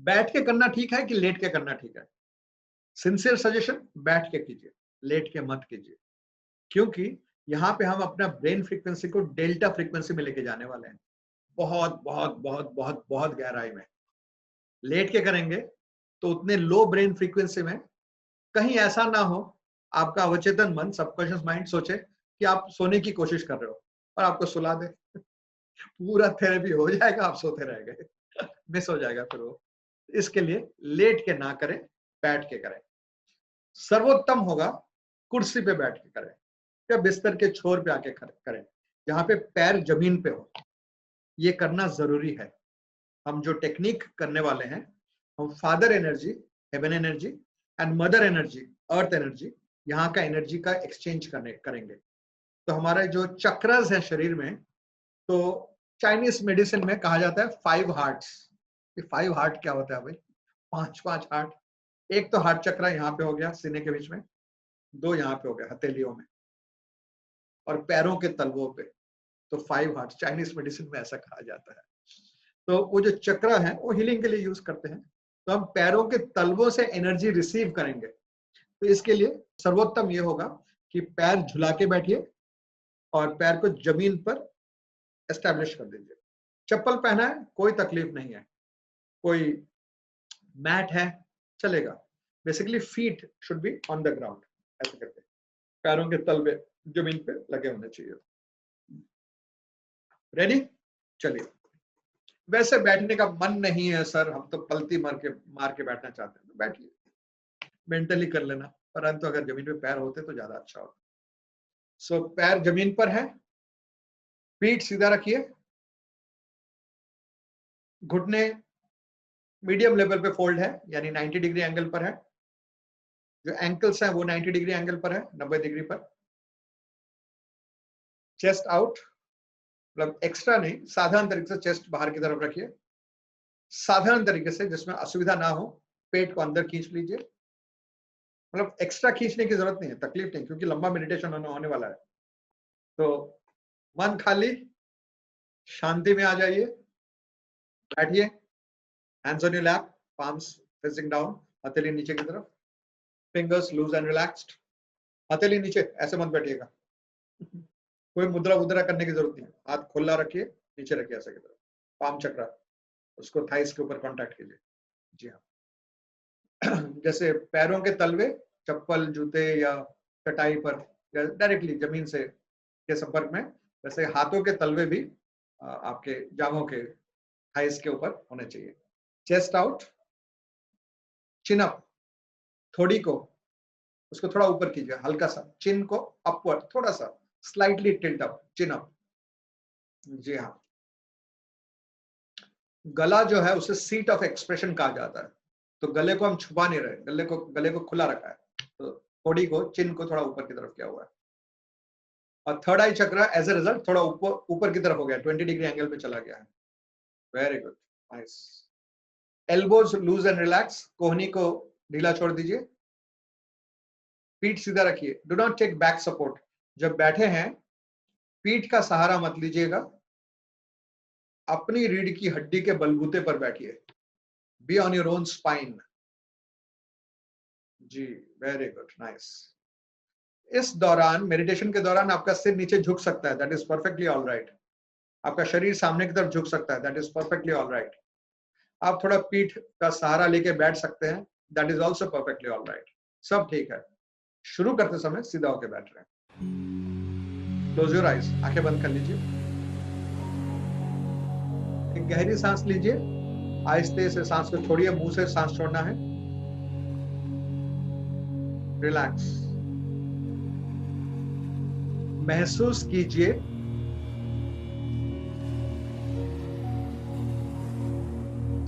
बैठ के करना ठीक है कि लेट के करना ठीक है? सिंसियर सजेशन, बैठ के कीजिए, लेट के मत कीजिए, क्योंकि यहाँ पे हम अपना ब्रेन फ्रीक्वेंसी को डेल्टा फ्रीक्वेंसी में लेके जाने वाले हैं, बहुत बहुत बहुत बहुत बहुत गहराई में। लेट के करेंगे तो उतने लो ब्रेन फ्रीक्वेंसी में कहीं ऐसा ना हो आपका अवचेतन मन, सबकॉन्शियस माइंड सोचे कि आप सोने की कोशिश कर रहे हो और आपको सुला दे। पूरा थेरेपी हो जाएगा, आप सोते रह गए। मिस हो जाएगा फिर वो। इसके लिए लेट के ना करें, बैठ के करें। सर्वोत्तम होगा कुर्सी पे बैठ के करें या बिस्तर के छोर पे आके करें, जहां पे पैर जमीन पे हो। ये करना जरूरी है। हम जो टेक्निक करने वाले हैं, हम father energy, heaven energy and mother energy, earth energy, यहाँ का एनर्जी का एक्सचेंज करेंगे। तो हमारे जो चक्रस है शरीर में, तो चाइनीज मेडिसिन में कहा जाता है 5 हार्ट्स। ये 5 हार्ट क्या होता है भाई? 5 हार्ट। एक तो हार्ट चक्र यहाँ पे हो गया सीने के बीच में, 2 यहाँ पे हो गया हथेलियों में, और पैरों के तलवों पे। तो 5 हार्ट चाइनीज मेडिसिन में ऐसा कहा जाता है। तो वो जो चक्र है वो हीलिंग के लिए यूज करते हैं। तो हम पैरों के तलवों से एनर्जी रिसीव करेंगे। तो इसके लिए सर्वोत्तम ये होगा कि पैर झुला के बैठिए और पैर को जमीन पर एस्टैब्लिश कर दीजिए। चप्पल पहना है, कोई तकलीफ नहीं है, कोई मैट है, चलेगा। Basically feet should be on the ground, ऐसे करके पैरों के तलवे जमीन पे लगे होने चाहिए। रेडी? चलिए। वैसे बैठने का मन नहीं है सर, हम तो पलती मार के बैठना चाहते हैं, तो बैठिए, मेंटली कर लेना, परंतु अगर जमीन पे पैर होते तो ज्यादा अच्छा होता। सो पैर जमीन पर है, पीठ सीधा रखिए, घुटने मीडियम लेवल पे फोल्ड है, यानी 90 डिग्री एंगल पर है। जो एंकल्स है वो 90 डिग्री एंगल पर है, 90 डिग्री पर। चेस्ट आउट, मतलब एक्स्ट्रा नहीं, साधारण तरीके से चेस्ट बाहर की तरफ रखिए, साधारण तरीके से, जिसमें असुविधा ना हो। पेट को अंदर खींच लीजिए, मतलब एक्स्ट्रा खींचने की जरूरत नहीं है, तकलीफ नहीं, क्योंकि लंबा मेडिटेशन होने वाला है। तो मन खाली, शांति में आ जाइए, बैठिए, hands on your lap, palms facing down, हथेली नीचे की तरफ, फिंगर्स लूज एंड रिलैक्स्ड। हथेली नीचे, ऐसे मत बैठिएगा। कोई मुद्रा वुद्रा करने की जरूरत नहीं है। हाथ खुला रखिए, नीचे रखिए ऐसे की तरफ, पाम चक्र, उसको थाइस के ऊपर कांटेक्ट कीजिए। जी हाँ। जैसे पैरों के तलवे चप्पल, जूते या चटाई पर या डायरेक्टली जमीन से के संपर्क में, वैसे हाथों के तलवे भी आपके जांघों के थाइस के ऊपर होने चाहिए। चेस्ट आउट, चिन अप, थोड़ी को उसको थोड़ा ऊपर कीजिए, हल्का सा, चिन को अपवर्ड, थोड़ा सा slightly tilt up, chin up. जी हाँ। गला जो है उसे सीट ऑफ एक्सप्रेशन कहा जाता है, तो गले को हम छुपा नहीं रहे, गले को खुला रखा है। तो थोड़ी को, चिन को थोड़ा ऊपर की तरफ किया हुआ है। और थर्ड आई चक्र एज ए रिजल्ट थोड़ा ऊपर की तरफ हो गया, 20 डिग्री एंगल पे चला गया है। Very good, nice. Elbows loose and relax, कोहनी को ढीला छोड़ दीजिए, पीठ सीधा रखिए, do not take back support. जब बैठे हैं पीठ का सहारा मत लीजिएगा, अपनी रीढ़ की हड्डी के बलबूते पर बैठिए, be on your own spine. जी, वेरी गुड, नाइस। इस दौरान, मेडिटेशन के दौरान आपका सिर नीचे झुक सकता है, that is perfectly all right. आपका शरीर सामने की तरफ झुक सकता है, that is perfectly all right. आप थोड़ा पीठ का सहारा लेके बैठ सकते हैं, that is also perfectly all right. सब ठीक है। शुरू करते समय सीधा होकर बैठ रहे हैं। क्लोज योर आइज, आंखें बंद कर लीजिए, एक गहरी सांस लीजिए, आहिस्ते से सांस को छोड़िए, मुंह से सांस छोड़ना है। रिलैक्स, महसूस कीजिए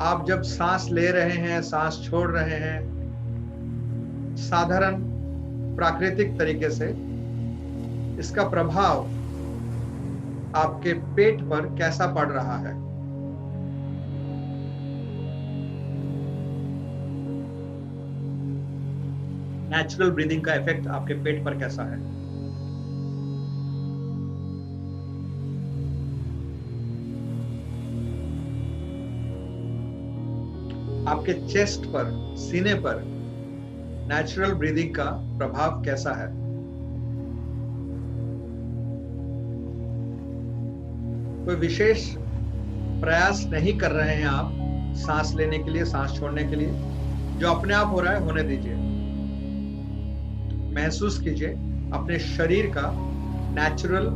आप जब सांस ले रहे हैं, सांस छोड़ रहे हैं, साधारण प्राकृतिक तरीके से, इसका प्रभाव आपके पेट पर कैसा पड़ रहा है। नेचुरल ब्रीदिंग का इफेक्ट आपके पेट पर कैसा है। आपके चेस्ट पर, सीने पर नेचुरल ब्रीदिंग का प्रभाव कैसा है? कोई विशेष प्रयास नहीं कर रहे हैं आप सांस लेने के लिए, सांस छोड़ने के लिए, जो अपने आप हो रहा है होने दीजिए। महसूस कीजिए अपने शरीर का नेचुरल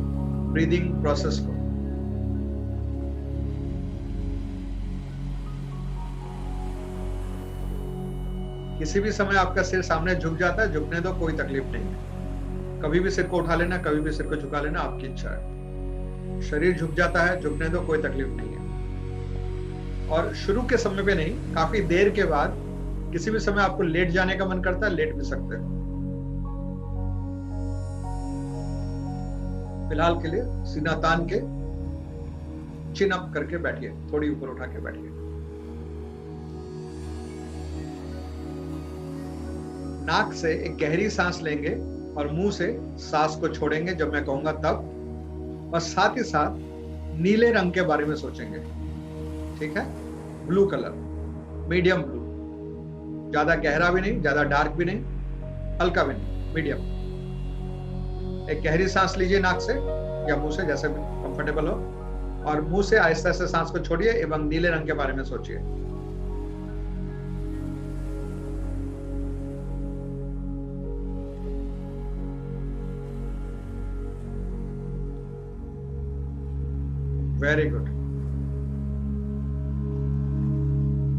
ब्रीदिंग प्रोसेस को। किसी भी समय आपका सिर सामने झुक जाता है, झुकने दो, कोई तकलीफ नहीं है। कभी भी सिर को उठा लेना, कभी भी सिर को झुका लेना, आपकी इच्छा है। शरीर झुक जाता है, झुकने दो, कोई तकलीफ नहीं है। और शुरू के समय पे नहीं, काफी देर के बाद किसी भी समय आपको लेट जाने का मन करता है, लेट भी सकते हैं। फिलहाल के लिए सीना तान के चिन अप करके बैठिए, थोड़ी ऊपर उठा के बैठिए। नाक से एक गहरी सांस लेंगे और मुंह से सांस को छोड़ेंगे जब मैं कहूंगा तब। और साथ ही साथ नीले रंग के बारे में सोचेंगे, ठीक है? ब्लू कलर, मीडियम ब्लू, ज्यादा गहरा भी नहीं, ज्यादा डार्क भी नहीं, हल्का भी नहीं, मीडियम। एक गहरी सांस लीजिए नाक से या मुंह से, जैसे कंफर्टेबल हो, और मुंह से आहिस्ता आहिस्ता सांस को छोड़िए एवं नीले रंग के बारे में सोचिए। Very good.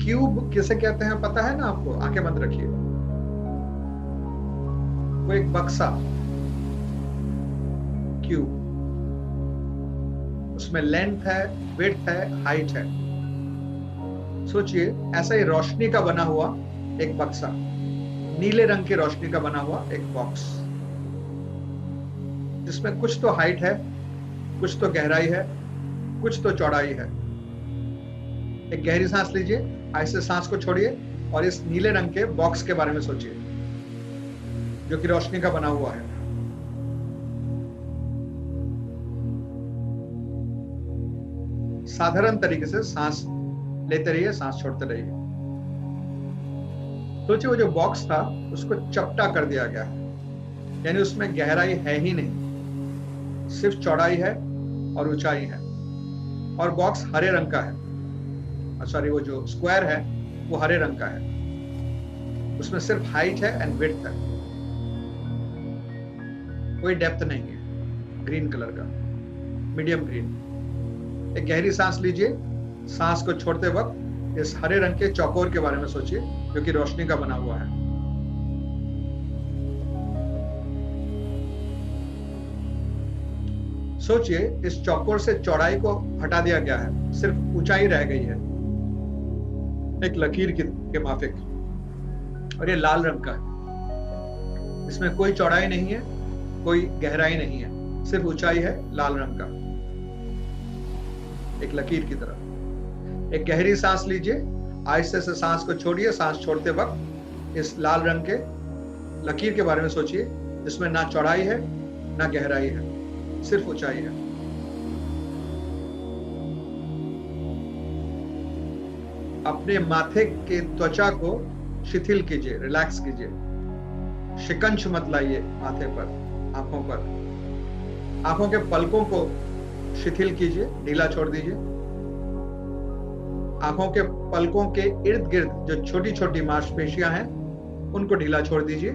क्यूब किसे कहते हैं पता है ना आपको? आंखें बंद रखिए। वो एक बक्सा, क्यूब, उसमें लेंथ है, विड्थ है, हाइट है। सोचिए ऐसा ही रोशनी का बना हुआ एक बक्सा, नीले रंग की रोशनी का बना हुआ एक बॉक्स, जिसमें कुछ तो हाइट है, कुछ तो गहराई है, कुछ तो चौड़ाई है। एक गहरी सांस लीजिए, ऐसे सांस को छोड़िए और इस नीले रंग के बॉक्स के बारे में सोचिए जो कि रोशनी का बना हुआ है। साधारण तरीके से सांस लेते रहिए, सांस छोड़ते रहिए। सोचिए वो जो बॉक्स था उसको चपटा कर दिया गया है, यानी उसमें गहराई है ही नहीं, सिर्फ चौड़ाई है और ऊंचाई है। और बॉक्स हरे रंग का है, सॉरी वो जो स्क्वायर है वो हरे रंग का है। उसमें सिर्फ हाइट है एंड विड्थ है, कोई डेप्थ नहीं है। ग्रीन कलर का, मीडियम ग्रीन। एक गहरी सांस लीजिए, सांस को छोड़ते वक्त इस हरे रंग के चौकोर के बारे में सोचिए जो कि रोशनी का बना हुआ है। सोचिए इस चौकोर से चौड़ाई को हटा दिया गया है, सिर्फ ऊंचाई रह गई है एक लकीर के माफिक, और ये लाल रंग का है। इसमें कोई चौड़ाई नहीं है, कोई गहराई नहीं है, सिर्फ ऊंचाई है, लाल रंग का, एक लकीर की तरह। एक गहरी सांस लीजिए, आहिस्ते से सांस को छोड़िए। सांस छोड़ते वक्त इस लाल रंग के लकीर के बारे में सोचिए जिसमें ना चौड़ाई है ना गहराई है, सिर्फ ऊंचाई है। अपने माथे के त्वचा को शिथिल कीजिए, रिलैक्स कीजिए। शिकंज मत लाइए माथे पर, आंखों पर। आंखों के पलकों को शिथिल कीजिए, ढीला छोड़ दीजिए। आंखों के पलकों के इर्द गिर्द जो छोटी छोटी मांसपेशियां हैं उनको ढीला छोड़ दीजिए।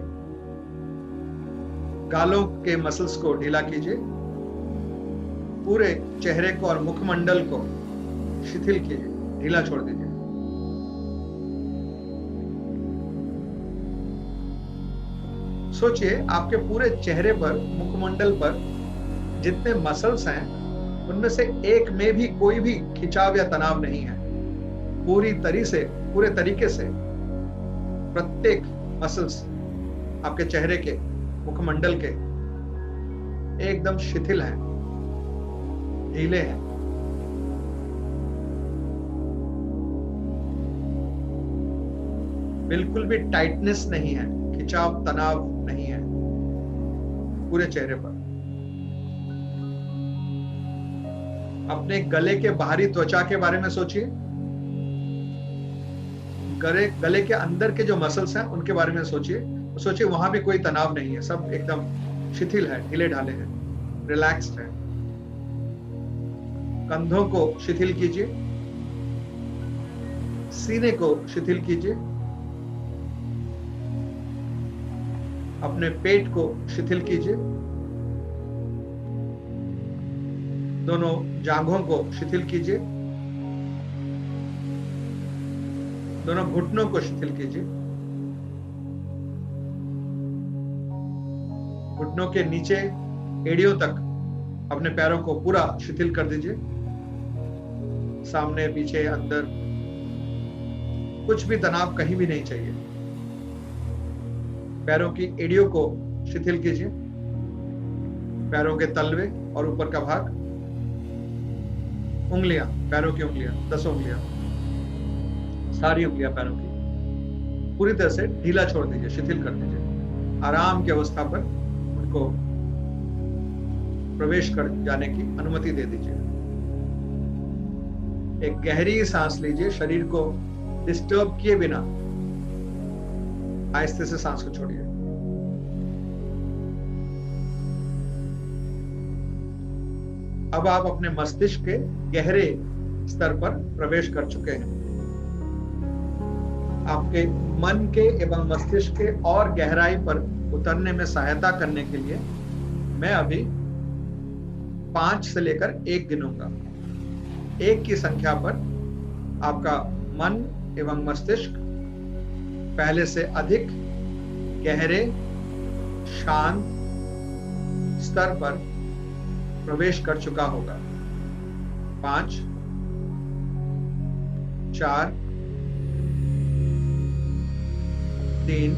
गालों के मसल्स को ढीला कीजिए। पूरे चेहरे को और मुखमंडल को शिथिल कीजिए, ढीला छोड़ दीजिए। सोचिए आपके पूरे चेहरे पर, मुखमंडल पर जितने मसल्स हैं उनमें से एक में भी कोई भी खिंचाव या तनाव नहीं है। पूरे तरीके से प्रत्येक मसल्स आपके चेहरे के, मुखमंडल के एकदम शिथिल हैं, ढीले हैं। बिल्कुल भी टाइटनेस नहीं है, खिंचाव, तनाव नहीं है पूरे चेहरे पर। अपने गले के बाहरी त्वचा के बारे में सोचिए। गले के अंदर के जो मसल्स हैं उनके बारे में सोचिए वहां भी कोई तनाव नहीं है, सब एकदम शिथिल है, ढीले ढाले हैं, रिलैक्स्ड है। कंधों को शिथिल कीजिए, सीने को शिथिल कीजिए, अपने पेट को शिथिल कीजिए, दोनों जांघों को शिथिल कीजिए, दोनों घुटनों को शिथिल कीजिए, घुटनों के नीचे एड़ियों तक अपने पैरों को पूरा शिथिल कर दीजिए, सामने पीछे अंदर कुछ भी तनाव कहीं भी नहीं चाहिए। पैरों की एड़ियों को शिथिल कीजिए, पैरों के तलवे और ऊपर का भाग, उंगलियां, पैरों की उंगलियां, 10 उंगलियां, सारी उंगलियां पैरों की पूरी तरह से ढीला छोड़ दीजिए, शिथिल कर दीजिए। आराम की अवस्था पर उनको प्रवेश कर जाने की अनुमति दे दीजिए। एक गहरी सांस लीजिए, शरीर को डिस्टर्ब किए बिना आहिस्ते से सांस को छोड़िए। अब आप अपने मस्तिष्क के गहरे स्तर पर प्रवेश कर चुके हैं। आपके मन के एवं मस्तिष्क के और गहराई पर उतरने में सहायता करने के लिए मैं अभी 5 से लेकर 1 गिनूंगा। 1 की संख्या पर आपका मन एवं मस्तिष्क पहले से अधिक गहरे शांत स्तर पर प्रवेश कर चुका होगा। 5, 4, 3,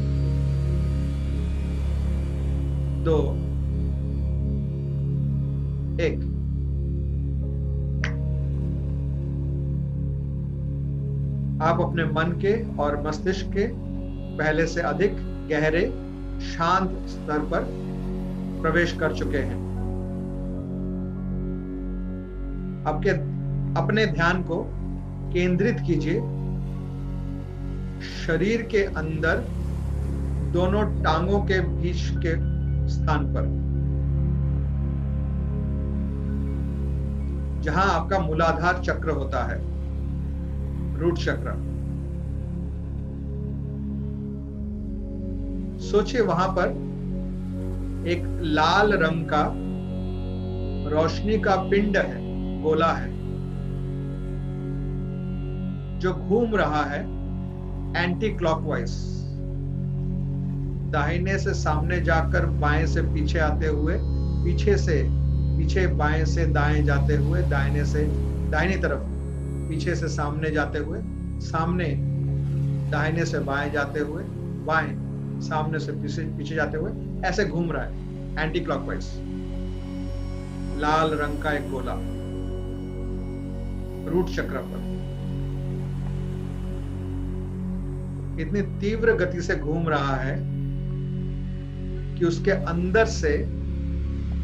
2, 1। आप अपने मन के और मस्तिष्क के पहले से अधिक गहरे शांत स्तर पर प्रवेश कर चुके हैं। अपने ध्यान को केंद्रित कीजिए शरीर के अंदर दोनों टांगों के बीच के स्थान पर, जहां आपका मूलाधार चक्र होता है, रूट चक्र। सोचिए वहां पर एक लाल रंग का रोशनी का पिंड है, गोला है, जो घूम रहा है एंटी क्लॉकवाइज, दाहिने से सामने जाकर बाएं से पीछे आते हुए, पीछे बाएं से दाएं जाते हुए, दाहिने से दाहिनी तरफ, पीछे से सामने जाते हुए, सामने दाहिने से बाएं जाते हुए, बाएं सामने से पीछे जाते हुए, ऐसे घूम रहा है एंटी क्लॉकवाइज। लाल रंग का एक गोला रूट चक्र पर इतनी तीव्र गति से घूम रहा है कि उसके अंदर से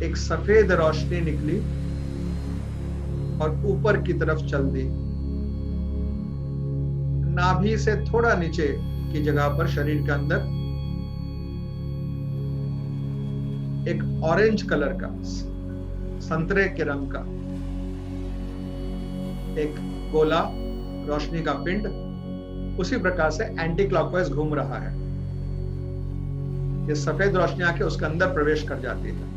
एक सफेद रोशनी निकली और ऊपर की तरफ चल दी। नाभि से थोड़ा नीचे की जगह पर शरीर के अंदर एक ऑरेंज कलर का, संतरे के रंग का एक गोला, रोशनी का पिंड उसी प्रकार से एंटी क्लॉकवाइज घूम रहा है। ये सफेद रोशनी आके उसके अंदर प्रवेश कर जाती है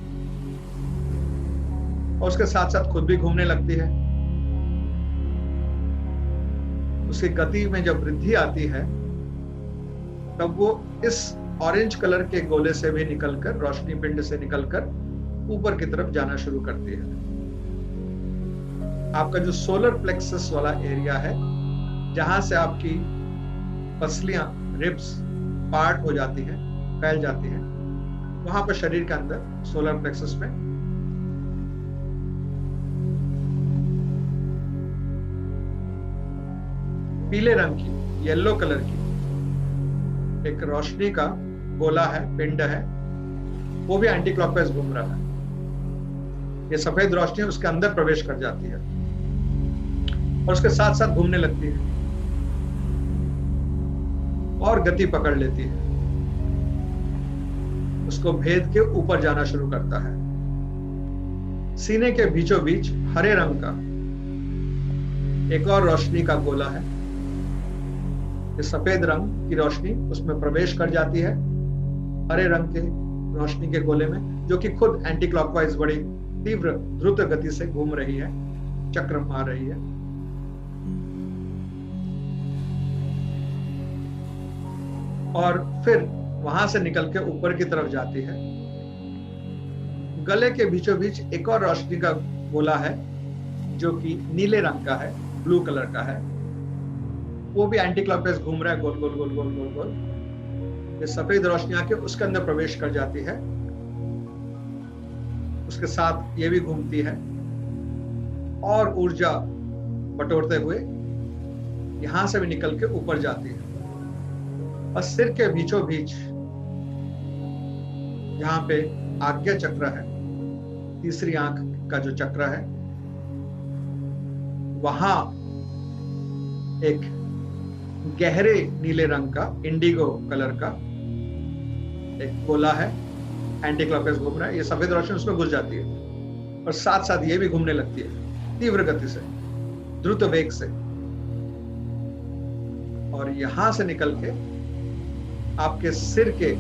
और उसके साथ साथ खुद भी घूमने लगती है। उसकी गति में जब वृद्धि आती है तब वो इस ऑरेंज कलर के गोले से भी निकलकर, रोशनी पिंड से निकलकर ऊपर की तरफ जाना शुरू करती है। आपका जो सोलर प्लेक्सस वाला एरिया है, जहां से आपकी पसलियां, रिब्स पार्ट हो जाती हैं, फैल जाती हैं, वहां पर शरीर के अंदर सोलर प्लेक्सस में पीले रंग की, येलो कलर की एक रोशनी का गोला है, पिंड है, वो भी एंटी क्लॉकवाइज घूम रहा है। ये सफेद रोशनी उसके अंदर प्रवेश कर जाती है और उसके साथ साथ घूमने लगती है। और गति पकड़ लेती है, उसको भेद के ऊपर जाना शुरू करता है। सीने के बीचों बीच हरे रंग का एक और रोशनी का गोला है। इस सफेद रंग की रोशनी उसमें प्रवेश कर जाती है हरे रंग के रोशनी के गोले में, जो कि खुद एंटी क्लॉकवाइज बड़ी तीव्र द्रुत गति से घूम रही है, चक्र मार रही है। और फिर वहां से निकल के ऊपर की तरफ जाती है। गले के बीचों बीच एक और रोशनी का गोला है जो कि नीले रंग का है, ब्लू कलर का है। वो भी एंटी क्लॉकवाइज घूम रहा है, गोल गोल गोल गोल गोल गोल। ये सफेद रोशनी आके उसके अंदर प्रवेश कर जाती है, उसके साथ ये भी घूमती है और ऊर्जा बटोरते हुए यहां से भी निकल के ऊपर जाती है। और सिर के बीचों बीच जहां पे आज्ञा चक्र है, तीसरी आंख का जो चक्र है, वहां एक गहरे नीले रंग का, इंडिगो कलर का एक गोला है, एंटी क्लॉकवाइज घूम रहा है। ये सफेद रोशनी उसमें घुस जाती है और साथ साथ ये भी घूमने लगती है तीव्र गति से, द्रुत वेग से। और यहां से निकल के आपके सिर के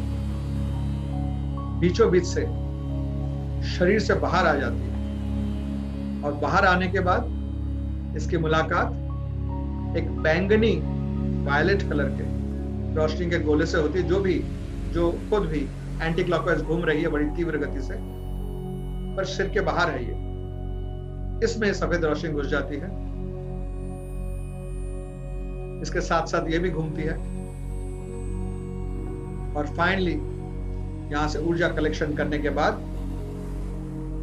बीचों बीच से शरीर से बाहर आ जाती है। और बाहर आने के बाद इसकी मुलाकात एक बैंगनी वायलेट कलर के रोशनी के गोले से होती है, जो खुद भी एंटी क्लॉकवाइज घूम रही है बड़ी तीव्र गति से, पर सिर के बाहर है ये। इसमें सफेद रोशनी घुस जाती है, इसके साथ साथ ये भी घूमती है और फाइनली यहां से ऊर्जा कलेक्शन करने के बाद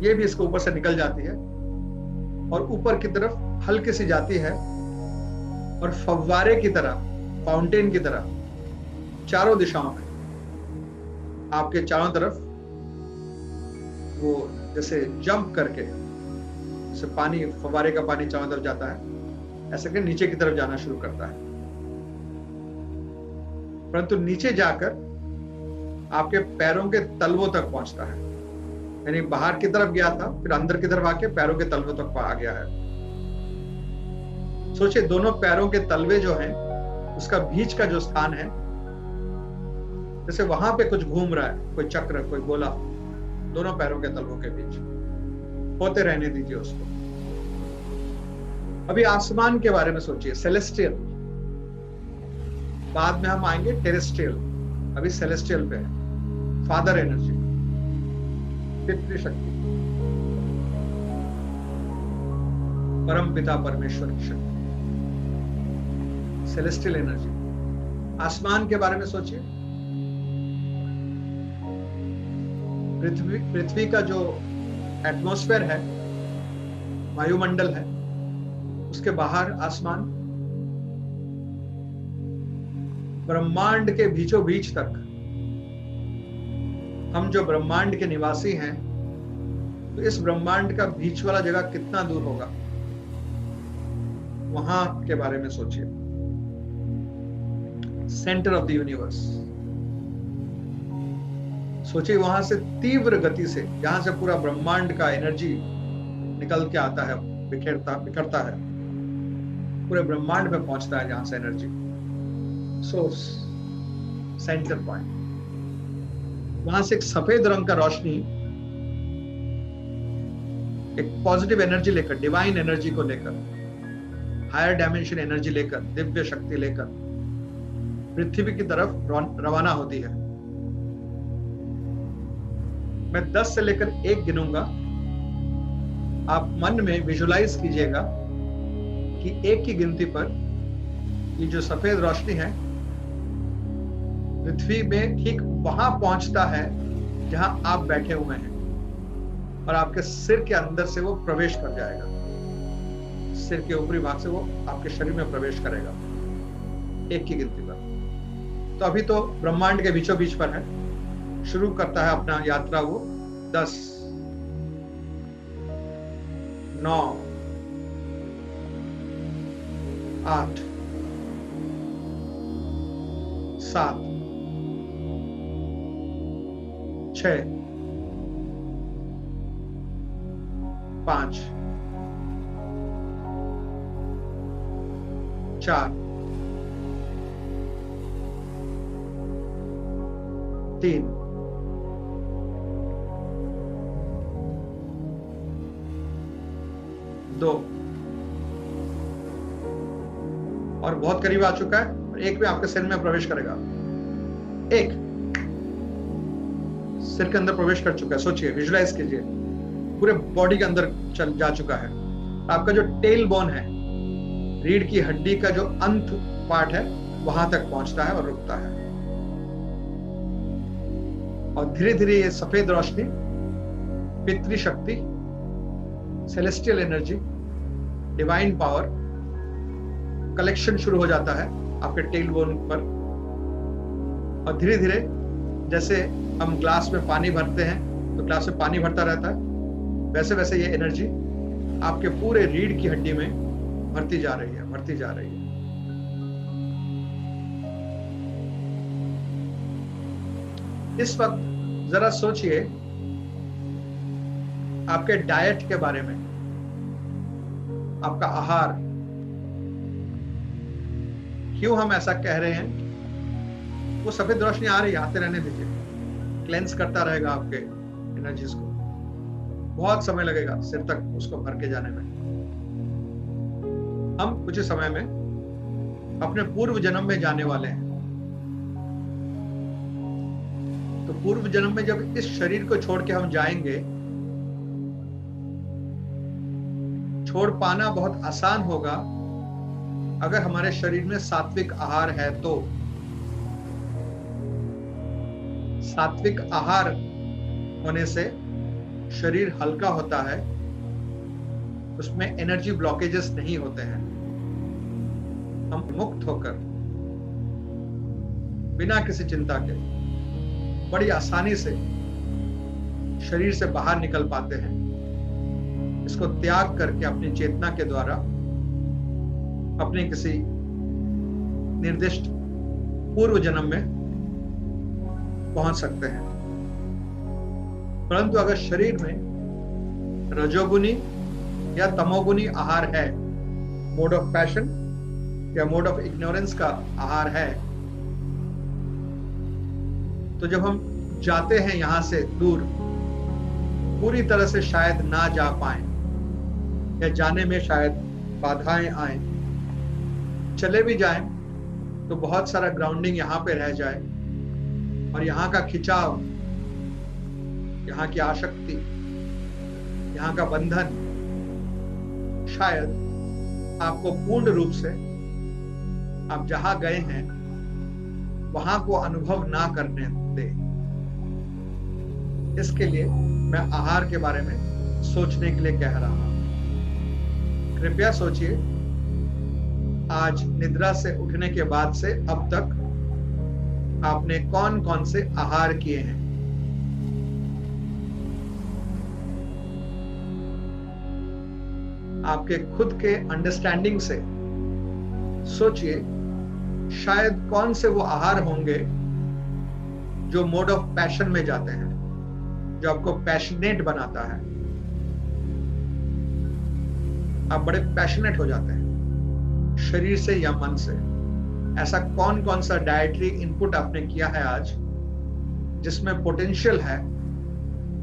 ये भी इसके ऊपर से निकल जाती है और ऊपर की तरफ हल्की सी जाती है और फव्वारे की तरह, फाउंटेन की तरह चारों दिशाओं में आपके चारों तरफ वो जैसे जंप करके, जैसे पानी, फव्वारे का पानी चारों तरफ जाता है, ऐसे करके नीचे की तरफ जाना शुरू करता है। परंतु नीचे जाकर आपके पैरों के तलवों तक पहुंचता है, यानी बाहर की तरफ गया था, फिर अंदर की तरफ आके पैरों के तलवों तक आ गया है। सोचिए, दोनों पैरों के तलवे जो हैं, उसका बीच का जो स्थान है, जैसे वहां पे कुछ घूम रहा है, कोई चक्र, कोई गोला, दोनों पैरों के तलवों के बीच होते रहने दीजिए उसको। अभी आसमान के बारे में सोचिए, सेलेस्टियल। बाद में हम आएंगे टेरेस्ट्रियल, अभी सेलेस्टियल पे है। फादर एनर्जी, पितृशक्ति, परम पिता परमेश्वर की शक्ति, सेलेस्टियल एनर्जी। आसमान के बारे में सोचिए, पृथ्वी का जो एटमॉस्फेयर है, वायुमंडल है, उसके बाहर आसमान, ब्रह्मांड के बीचों बीच तक। हम जो ब्रह्मांड के निवासी हैं, तो इस ब्रह्मांड का बीच वाला जगह कितना दूर होगा, वहां के बारे में सोचिए। सेंटर ऑफ द यूनिवर्स, सोचिए वहां से तीव्र गति से, जहां से पूरा ब्रह्मांड का एनर्जी निकल के आता है, बिखरता है, पूरे ब्रह्मांड में पहुंचता है, जहां से एनर्जी सोर्स, सेंटर पॉइंट, वहां से एक सफेद रंग का रोशनी एक पॉजिटिव एनर्जी लेकर, डिवाइन एनर्जी को लेकर, हायर डायमेंशन एनर्जी लेकर, दिव्य शक्ति लेकर पृथ्वी की तरफ रवाना होती है। मैं 10 से लेकर 1 गिनूंगा, आप मन में विजुलाइज कीजिएगा कि 1 की गिनती पर ये जो सफेद रोशनी है पृथ्वी में ठीक वहां पहुंचता है जहां आप बैठे हुए हैं, और आपके सिर के अंदर से वो प्रवेश कर जाएगा। सिर के ऊपरी भाग से वो आपके शरीर में प्रवेश करेगा 1 की गिनती पर। तो अभी तो ब्रह्मांड के बीचों बीच पर है, शुरू करता है अपना यात्रा वो। 10, 9, 8, 7, 6, 5, 4, 3, 2 और बहुत करीब आ चुका है। और 1 भी आपके सिर में प्रवेश करेगा। 1 सिर के अंदर प्रवेश कर चुका है। सोचिए, विजुलाइज कीजिए, पूरे बॉडी के अंदर चल जा चुका है। आपका जो टेल बोन है, रीढ़ की हड्डी का जो अंत पार्ट है, वहां तक पहुंचता है और रुकता है। और धीरे धीरे ये सफेद रोशनी, पितृ शक्ति, celestial energy, divine power collection शुरू हो जाता है आपके टेल बोन पर। और धीरे धीरे जैसे हम ग्लास में पानी भरते हैं तो ग्लास में पानी भरता रहता है, वैसे वैसे ये एनर्जी आपके पूरे रीढ़ की हड्डी में भरती जा रही है, भरती जा रही है। इस वक्त जरा सोचिए आपके डाइट के बारे में, आपका आहार। क्यों हम ऐसा कह रहे हैं? वो सफेद रोशनी आ रही है, आते रहने दीजिए, क्लेंस करता रहेगा आपके एनर्जीज को। बहुत समय लगेगा सिर तक उसको भर के जाने में। हम कुछ समय में अपने पूर्व जन्म में जाने वाले हैं। तो पूर्व जन्म में जब इस शरीर को छोड़ के हम जाएंगे, छोड़ पाना बहुत आसान होगा अगर हमारे शरीर में सात्विक आहार है तो। सात्विक आहार होने से शरीर हल्का होता है, उसमें एनर्जी ब्लॉकेजेस नहीं होते हैं। हम मुक्त होकर बिना किसी चिंता के बड़ी आसानी से शरीर से बाहर निकल पाते हैं। इसको त्याग करके अपनी चेतना के द्वारा अपने किसी निर्दिष्ट पूर्व जन्म में पहुंच सकते हैं। परंतु अगर शरीर में रजोगुनी या तमोगुनी आहार है, मोड ऑफ पैशन या मोड ऑफ इग्नोरेंस का आहार है, तो जब हम जाते हैं यहां से दूर, पूरी तरह से शायद ना जा पाए या जाने में शायद बाधाएं आए, चले भी जाएं तो बहुत सारा ग्राउंडिंग यहां पे रह जाए और यहां का खिंचाव, यहां की आसक्ति, यहां का बंधन शायद आपको पूर्ण रूप से आप जहां गए हैं वहां को अनुभव ना करने दे। इसके लिए मैं आहार के बारे में सोचने के लिए कह रहा हूं। कृपया सोचिए, आज निद्रा से उठने के बाद से अब तक आपने कौन कौन से आहार किए हैं। आपके खुद के अंडरस्टैंडिंग से सोचिए, शायद कौन से वो आहार होंगे जो मोड ऑफ पैशन में जाते हैं, जो आपको पैशनेट बनाता है। आप बड़े पैशनेट हो जाते हैं शरीर से या मन से। ऐसा कौन कौन सा डाइटरी इनपुट आपने किया है आज जिसमें पोटेंशियल है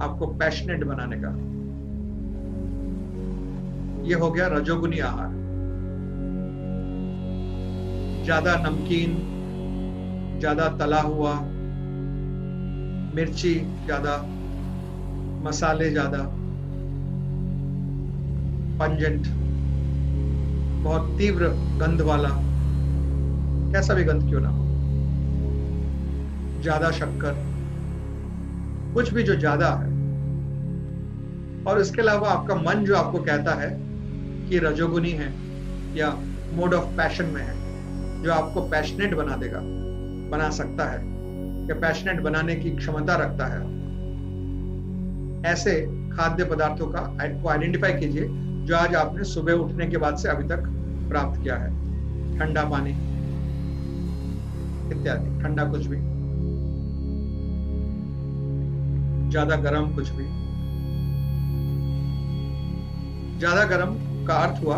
आपको पैशनेट बनाने का। ये हो गया रजोगुनी आहार। ज्यादा नमकीन, ज्यादा तला हुआ, मिर्ची ज्यादा, मसाले ज्यादा, पंजेंट, बहुत तीव्र गंध वाला, कैसा भी गंध क्यों ना हो, ज्यादा शक्कर, कुछ भी जो ज्यादा है। और इसके अलावा आपका मन जो आपको कहता है कि रजोगुनी है या मोड ऑफ पैशन में है, जो आपको पैशनेट बना देगा, बना सकता है या पैशनेट बनाने की क्षमता रखता है, ऐसे खाद्य पदार्थों का आइडेंटिफाई कीजिए जो आज आपने सुबह उठने के बाद से अभी तक प्राप्त किया है। ठंडा पानी, इत्यादि। ठंडा कुछ भी, ज्यादा गर्म कुछ भी। ज्यादा गर्म का अर्थ हुआ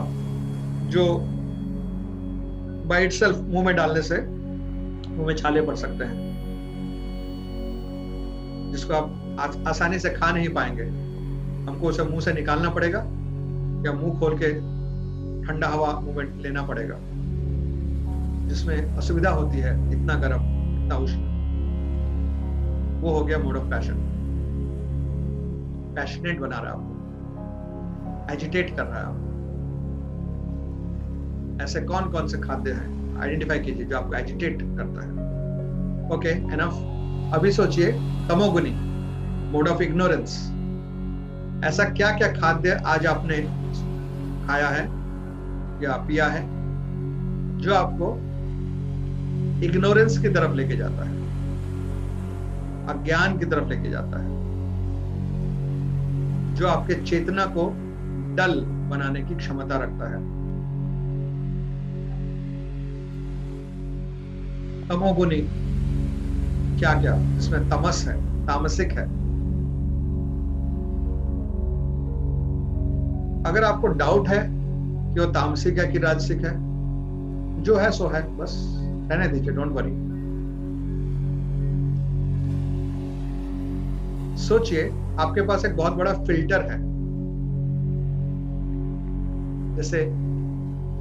जो बाय इटसेल्फ मुंह में डालने से मुंह में छाले पड़ सकते हैं, जिसको आप आसानी से खा नहीं पाएंगे। हमको उसे मुंह से निकालना पड़ेगा या मुंह खोल के ठंडा हवा मुंह में लेना पड़ेगा, जिसमें असुविधा होती है। इतना गर्म, इतना उष्ण, वो हो गया मोड ऑफ पैशन। पैशनेट बना रहा है आपको, एजिटेट कर रहा है आपको। ऐसे कौन कौन से खाद्य हैं, आइडेंटिफाई कीजिए जो आपको एजिटेट करता है। Okay, enough. अभी सोचिए तमोगुनी, मोड ऑफ इग्नोरेंस। ऐसा क्या क्या खाद्य आज आपने खाया है या पिया है जो आपको इग्नोरेंस की तरफ लेके जाता है, अज्ञान की तरफ लेके जाता है, जो आपके चेतना को डल बनाने की क्षमता रखता है। तमोगुनी क्या क्या, इसमें तमस है, तामसिक है। अगर आपको डाउट है कि वो तामसिक है कि राजसिक है, जो है सो है, बस रहने दीजिए, डोंट वरी। सोचिए आपके पास एक बहुत बड़ा फिल्टर है, जैसे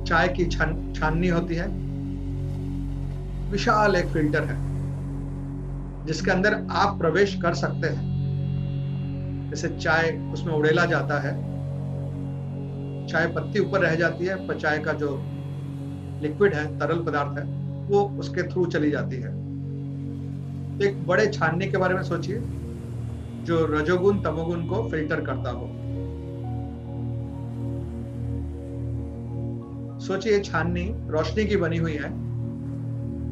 चाय की छाननी होती है, विशाल एक फिल्टर है जिसके अंदर आप प्रवेश कर सकते हैं। जैसे चाय, उसमें उड़ेला जाता है, चाय पत्ती ऊपर रह जाती है, पर चाय का जो लिक्विड है, तरल पदार्थ है, वो उसके थ्रू चली जाती है। तो एक बड़े छाननी के बारे में सोचिए जो रजोगुण तमोगुण को फिल्टर करता हो। सोचिए छाननी रोशनी की बनी हुई है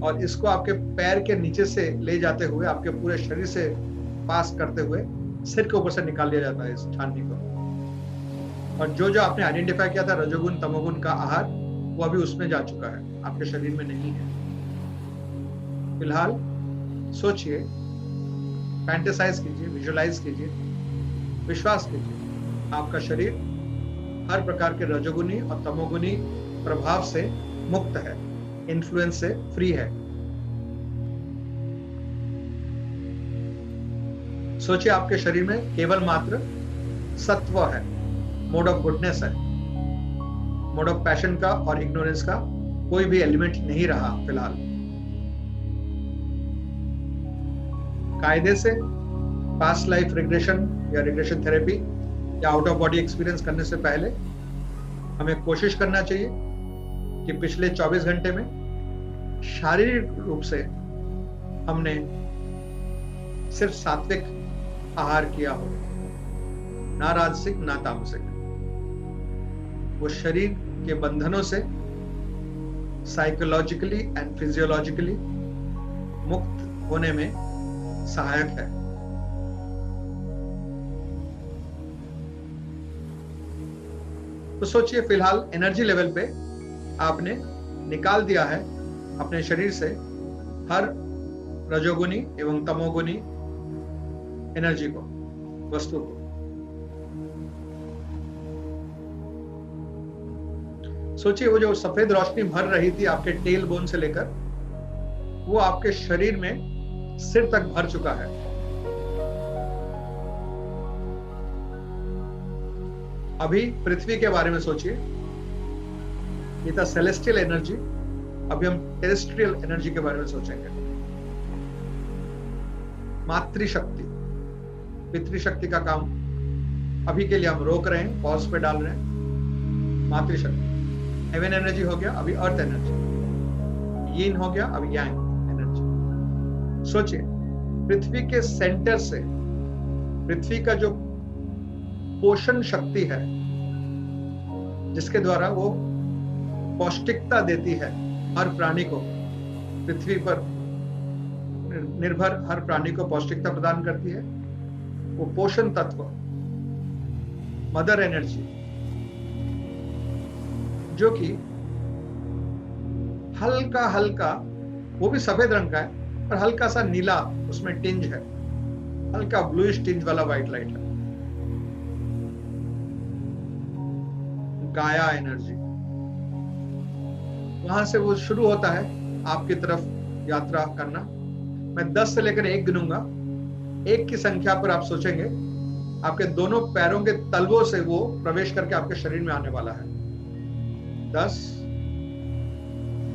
और इसको आपके पैर के नीचे से ले जाते हुए आपके पूरे शरीर से पास करते हुए सिर के ऊपर से निकाल लिया जाता है इस छाननी को। और जो जो आपने आइडेंटिफाई किया था रजोगुण तमोगुण का आहार, वो अभी उसमें जा चुका है, आपके शरीर में नहीं है। फिलहाल सोचिए, फैंटेसाइज कीजिए, विजुअलाइज कीजिए, विश्वास कीजिए आपका शरीर हर प्रकार के रजोगुनी और तमोगुनी प्रभाव से मुक्त है, इन्फ्लुएंस से फ्री है। सोचिए आपके शरीर में केवल मात्र सत्व है, मोड ऑफ गुडनेस है, मोड ऑफ पैशन का और इग्नोरेंस का कोई भी एलिमेंट नहीं रहा फिलहाल। कायदे से पास्ट लाइफ रिग्रेशन या रिग्रेशन थेरेपी या आउट ऑफ बॉडी एक्सपीरियंस करने से पहले हमें कोशिश करना चाहिए कि पिछले 24 घंटे में शारीरिक रूप से हमने सिर्फ सात्विक आहार किया हो, ना राजसिक ना तामसिक। वो शरीर के बंधनों से साइकोलॉजिकली एंड फिजियोलॉजिकली मुक्त होने में सहायक है। तो सोचिए फिलहाल एनर्जी लेवल पे आपने निकाल दिया है अपने शरीर से हर रजोगुनी एवं तमोगुनी एनर्जी को, वस्तु को। सोचिए वो जो सफेद रोशनी भर रही थी आपके टेल बोन से लेकर, वो आपके शरीर में सिर तक भर चुका है। अभी पृथ्वी के बारे में सोचिए, ये था सेलेस्टियल एनर्जी। अभी हम टेरेस्ट्रियल एनर्जी के बारे में सोचेंगे। मातृशक्ति, पितृशक्ति का काम अभी के लिए हम रोक रहे हैं, पॉज पे डाल रहे हैं। मातृशक्ति, हेवन एनर्जी हो गया, अभी अर्थ एनर्जी। यीन हो गया, अभी यांग एनर्जी। सोचिए पृथ्वी के सेंटर से, पृथ्वी का जो पोषण शक्ति है, जिसके द्वारा वो पौष्टिकता देती है हर प्राणी को, पृथ्वी पर निर्भर हर प्राणी को पौष्टिकता प्रदान करती है, वो पोषण तत्व, मदर एनर्जी, जो कि हल्का हल्का वो भी सफेद रंग का है, पर हल्का सा नीला उसमें टिंज है, हल्का ब्लूइश टिंज वाला व्हाइट लाइट है। गाया एनर्जी, वहां से वो शुरू होता है आपकी तरफ यात्रा करना। मैं 10 से लेकर 1 गिनूंगा, 1 की संख्या पर आप सोचेंगे आपके दोनों पैरों के तलवों से वो प्रवेश करके आपके शरीर में आने वाला है। 10,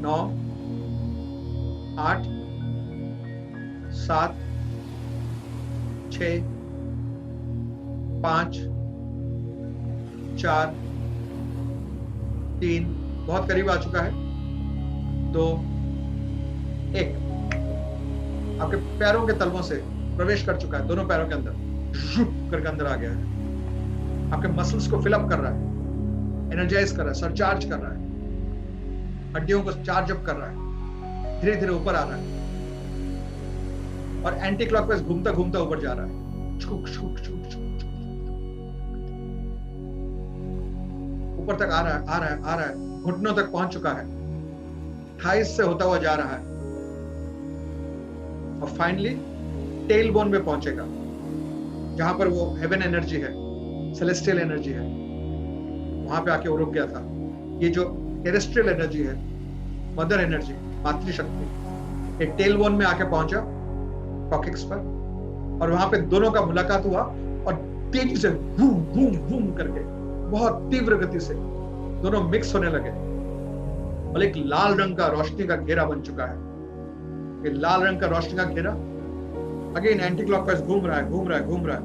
9, 8, 7, 6, 5, 4, 3, बहुत करीब आ चुका है, 2, 1, आपके पैरों के तलवों से प्रवेश कर चुका है, दोनों पैरों के अंदर करके अंदर आ गया है, आपके मसल्स को फिलअप कर रहा है, एनर्जाइज कर रहा है, सरचार्ज कर रहा है, हड्डियों को चार्ज अप कर रहा है, धीरे धीरे ऊपर आ रहा है और एंटी क्लॉकवाइज घूमता घूमता ऊपर जा रहा है, छुक छुक छुक छुक, ऊपर तक आ रहा है, आ रहा है, आ रहा है, घुटनों तक पहुंच चुका है, थाइस से होता हुआ जा रहा है और फाइनली टेल बोन में पहुंचेगा, जहां पर वो हेवन एनर्जी है, सेलेस्टियल एनर्जी है, वहां पे आके वो रुक गया था। ये जो टेरेस्ट्रियल एनर्जी है, मदर एनर्जी, मातृशक्ति, ये टेल बोन में आके पहुंचा कॉक्सिक्स पर और वहां पे दोनों का मुलाकात हुआ और तेजी से बूम बूम बूम करके बहुत तीव्र गति से दोनों मिक्स होने लगे और एक लाल रंग का रोशनी का घेरा बन चुका है। ये लाल रंग का रोशनी का घेरा अगेन एंटी क्लॉकवाइज घूम रहा है, घूम रहा है, घूम रहा है,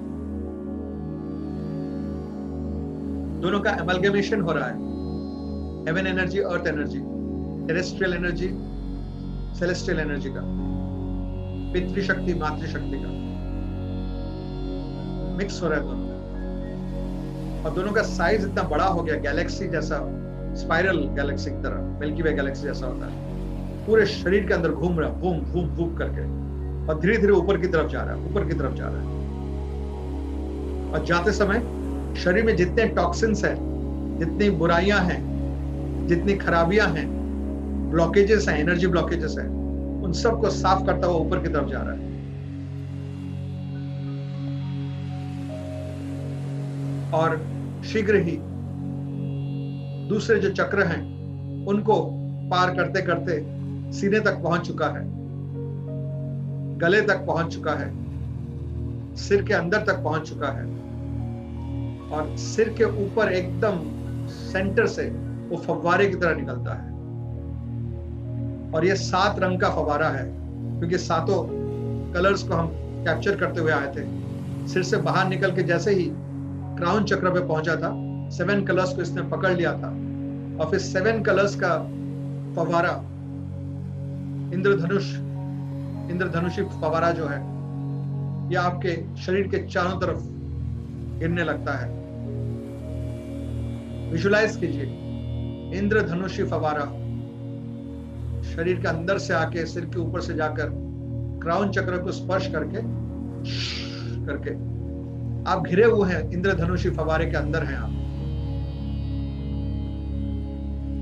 दोनों का एमलगेमेशन हो रहा है, heaven energy, earth energy, terrestrial energy, celestial energy का, पितृशक्ति, मातृशक्ति का मिक्स हो रहा है दोनों में और दोनों का साइज इतना बड़ा हो गया, गैलेक्सी जैसा, स्पाइरल गैलेक्सी की तरह, मिल्की वे गैलेक्सी जैसा होता है, पूरे शरीर के अंदर घूम रहा है, बूम बूम बूम करके और धीरे धीरे ऊपर की तरफ जा रहा है, ऊपर की तरफ जा रहा है और जाते समय शरीर में जितने टॉक्सिन्स हैं, जितनी बुराइयां हैं, जितनी खराबियां हैं, ब्लॉकेजेस हैं, एनर्जी ब्लॉकेजेस हैं, उन सबको साफ करता हुआ ऊपर की तरफ जा रहा है और शीघ्र ही दूसरे जो चक्र हैं उनको पार करते करते सीने तक पहुंच चुका है, गले तक पहुंच चुका है, सिर के अंदर तक पहुंच चुका है और सिर के ऊपर एकदम सेंटर से वो फव्वारे की तरह निकलता है और ये 7 रंग का फव्वारा है, क्योंकि 7 कलर्स को हम कैप्चर करते हुए आए थे। सिर से बाहर निकल के जैसे ही क्राउन चक्र पे पहुंचा था, 7 कलर्स को इसने पकड़ लिया था और फिर 7 कलर्स का फव्वारा, इंद्रधनुषी फव्वारा जो है, ये आपके शरीर के चारों तरफ गिरने लगता है। विजुलाइज कीजिए, इंद्रधनुषी फव्वारा शरीर के अंदर से आके सिर के ऊपर से जाकर क्राउन चक्र को स्पर्श करके आप घिरे हुए हैं, इंद्रधनुषी फव्वारे के अंदर हैं आप।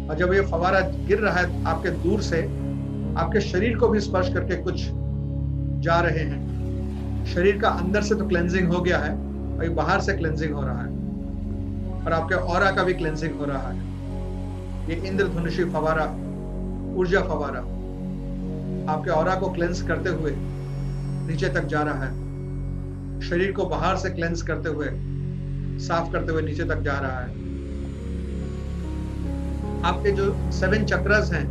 और जब ये फव्वारा गिर रहा है आपके दूर से, आपके शरीर को भी स्पर्श करके कुछ जा रहे हैं। शरीर का अंदर से तो क्लेंजिंग हो गया है और बाहर से क्लेंजिंग हो रहा है और आपके ऑरा का भी क्लेंजिंग हो रहा है। ये इंद्रधनुषी फव्वारा, ऊर्जा फव्वारा आपके ऑरा को क्लेंस करते हुए नीचे तक जा रहा है, शरीर को बाहर से क्लेंस करते हुए, साफ करते हुए नीचे तक जा रहा है। आपके जो 7 चक्रस हैं,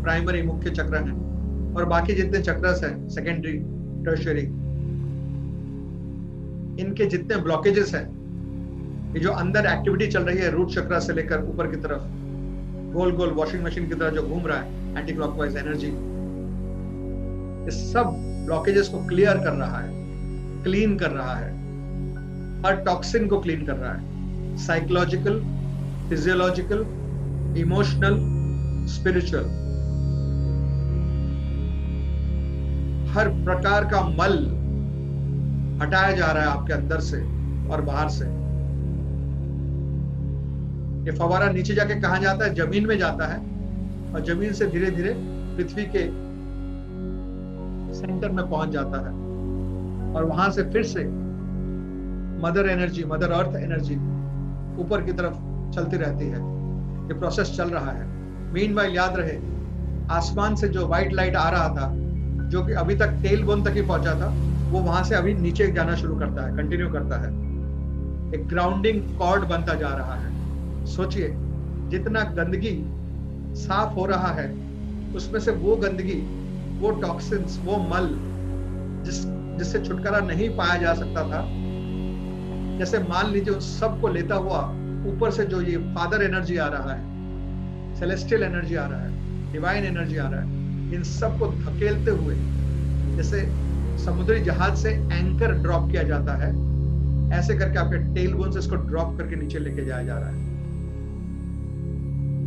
प्राइमरी मुख्य चक्र हैं और बाकी जितने चक्रस हैं, सेकेंडरी, टर्शियरी, इनके जितने ब्लॉकेजेस हैं, ये जो अंदर एक्टिविटी चल रही है रूट चक्र से लेकर ऊपर की तरफ, गोल गोल वॉशिंग मशीन की तरह जो घूम रहा है एंटी क्लॉकवाइज एनर्जी, इस सब ब्लॉकेजेस को क्लियर कर रहा है, क्लीन कर रहा है, हर टॉक्सिन को क्लीन कर रहा है, साइकोलॉजिकल, फिजियोलॉजिकल, इमोशनल, स्पिरिचुअल, हर प्रकार का मल हटाया जा रहा है आपके अंदर से और बाहर से। ये फव्वारा नीचे जाके कहां जाता है? जमीन में जाता है और जमीन से धीरे धीरे पृथ्वी के सेंटर में पहुंच जाता है और वहां से फिर से mother energy, mother earth energy ऊपर की तरफ चलती रहती है। ये प्रोसेस चल रहा है। मीनवाइल याद रहे, आसमान से जो व्हाइट लाइट आ रहा था, जो कि अभी तक टेल बोन तक ही पहुंचा था, वो वहां से अभी नीचे जाना शुरू करता है, कंटिन्यू करता है। एक ग्राउंडिंग कॉर्ड बनता जा रहा है। सोचिए, जितना गंदगी साफ हो रहा है, उसमें से वो गंदगी, वो टॉक्सिन्स, वो मल जिससे छुटकारा नहीं पाया जा सकता था, जैसे मान लीजिए उस सब को लेता हुआ ऊपर से जो ये फादर एनर्जी आ रहा है, सेलेस्टियल एनर्जी आ रहा है, डिवाइन एनर्जी आ रहा है, इन सब को धकेलते हुए जैसे समुद्री जहाज से एंकर ड्रॉप किया जाता है, ऐसे करके आपके टेल बोन से इसको ड्रॉप करके नीचे लेके जाया जा रहा है।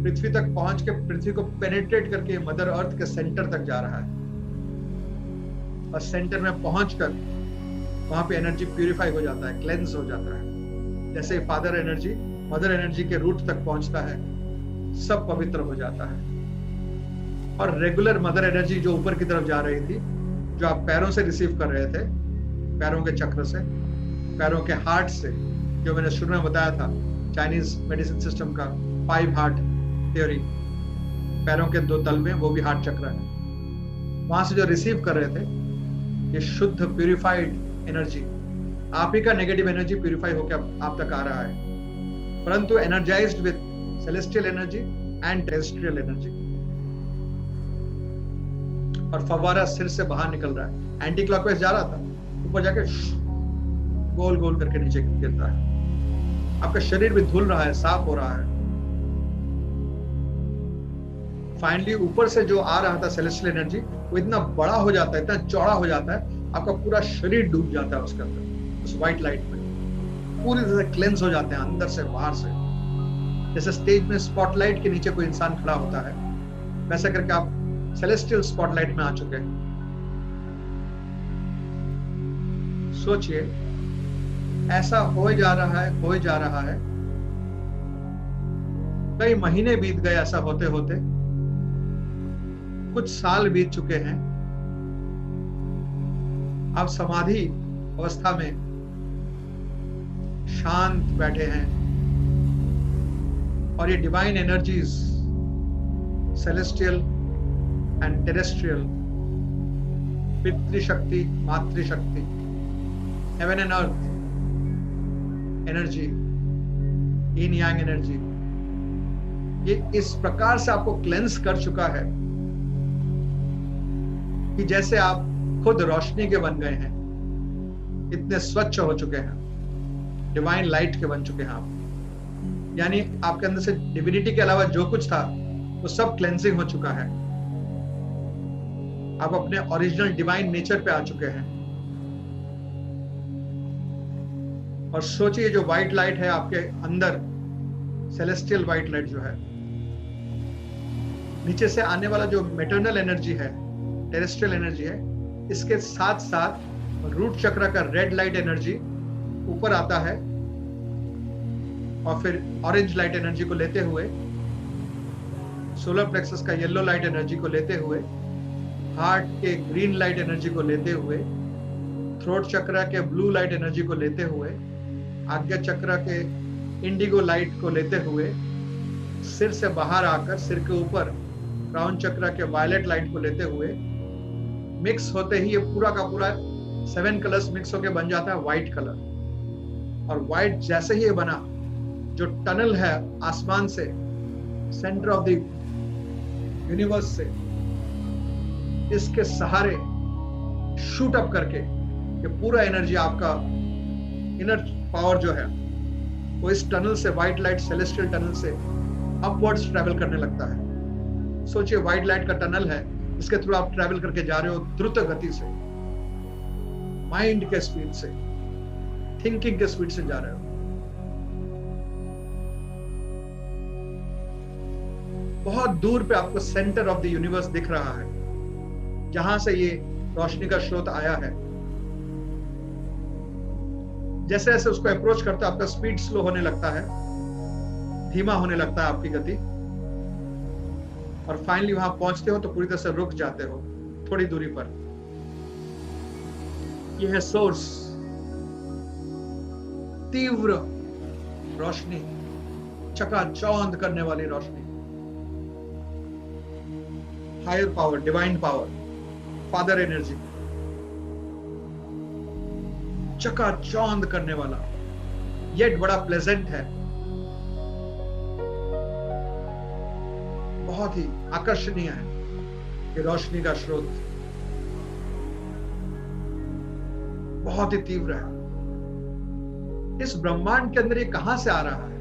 पृथ्वी तक पहुंच के पृथ्वी को पेनिट्रेट करके मदर अर्थ के सेंटर तक जा रहा है और सेंटर में पहुंचकर वहां पे एनर्जी प्यूरिफाई हो जाता है, क्लेंस हो जाता है। जैसे फादर एनर्जी मदर एनर्जी के रूट तक पहुंचता है, सब पवित्र हो जाता है। और रेगुलर मदर एनर्जी जो ऊपर की तरफ जा रही थी, जो आप पैरों से रिसीव कर रहे थे, पैरों के चक्र से, पैरों के हार्ट से, जो मैंने शुरू में बताया था चाइनीज मेडिसिन सिस्टम का 5 हार्ट थ्योरी, पैरों के 2 तलवे, वो भी हार्ट चक्र है। वहां से जो रिसीव कर रहे थे, ये शुद्ध प्यूरिफाइड एनर्जी, आप ही का नेगेटिव एनर्जी प्यूरिफाई होकर आप तक आ रहा है, परंतु energised with celestial energy and terrestrial energy. और फव्वारा सिर से बाहर निकल रहा है, एंटी क्लॉकवाइज जा रहा था, ऊपर जाके गोल गोल करके नीचे गिरता है। आपका शरीर भी धुल रहा है, साफ हो रहा है। फाइनली ऊपर से जो आ रहा था सेलेस्टियल एनर्जी, वो इतना बड़ा हो जाता है, इतना चौड़ा हो जाता है, आपका पूरा शरीर डूब जाता है उसके अंदर, उस व्हाइट लाइट में। पूरी तरह से क्लेंस हो जाते हैं अंदर से बाहर से। जैसे स्टेज में स्पॉटलाइट के नीचे कोई इंसान खड़ा होता है, वैसे करके आप सेलेस्टियल स्पॉटलाइट में आ चुके हैं। सोचिए, ऐसा हो जा रहा है, हो जा रहा है। कई महीने बीत गए ऐसा होते होते, कुछ साल बीत चुके हैं। आप समाधि अवस्था में शांत बैठे हैं और ये divine energies, celestial and terrestrial, पितृशक्ति, मातृशक्ति, heaven and earth energy, yin yang energy, ये इस प्रकार से आपको क्लेंस कर चुका है कि जैसे आप खुद रोशनी के बन गए हैं, इतने स्वच्छ हो चुके हैं, डिवाइन लाइट के बन चुके हैं आप। यानी आपके अंदर से डिविनिटी के अलावा जो कुछ था वो सब क्लेंसिंग हो चुका है। आप अपने ओरिजिनल डिवाइन नेचर पे आ चुके हैं। और सोचिए, जो व्हाइट लाइट है आपके अंदर, सेलेस्टियल व्हाइट लाइट जो है, नीचे से आने वाला जो मैटरनल एनर्जी है, टेरेस्ट्रियल एनर्जी है, इसके साथ साथ रूट चक्र का रेड लाइट एनर्जी ऊपर आता है और फिर ऑरेंज लाइट एनर्जी को लेते हुए, सोलर प्लेक्सस का येलो लाइट एनर्जी को लेते हुए, हार्ट के ग्रीन लाइट एनर्जी को लेते हुए, थ्रोट चक्र के ब्लू लाइट एनर्जी को लेते हुए, आज्ञा चक्र के इंडिगो लाइट को लेते हुए, सिर से बाहर आकर सिर के ऊपर क्राउन चक्र के वायलेट लाइट को लेते हुए, मिक्स होते ही ये पूरा का पूरा 7 कलर्स मिक्स होके बन जाता है व्हाइट कलर। और व्हाइट जैसे ही ये बना, जो टनल है आसमान से, सेंटर ऑफ द यूनिवर्स से, इसके सहारे शूट अप करके ये पूरा एनर्जी, आपका इनर पावर जो है, वो इस टनल से, व्हाइट लाइट सेलेस्टियल टनल से अपवर्ड्स ट्रैवल करने लगता है। सोचिए, व्हाइट लाइट का टनल है, इसके थ्रू आप ट्रैवल करके जा रहे हो द्रुत गति से, माइंड के स्पीड से, थिंकिंग के स्पीड से जा रहे हो। बहुत दूर पे आपको सेंटर ऑफ द यूनिवर्स दिख रहा है, जहां से ये रोशनी का स्रोत आया है। जैसे जैसे उसको अप्रोच करते हो, आपका स्पीड स्लो होने लगता है, धीमा होने लगता है आपकी गति, और फाइनली वहां पहुंचते हो तो पूरी तरह से रुक जाते हो थोड़ी दूरी पर। यह है सोर्स, तीव्र रोशनी, चकाचौंध करने वाली रोशनी, higher power, divine power, father energy, चकाचौंध करने वाला, येट बड़ा प्लेजेंट है, बहुत ही आकर्षणीय है ये रोशनी का स्रोत, बहुत ही तीव्र है। इस ब्रह्मांड के अंदर ये कहां से आ रहा है?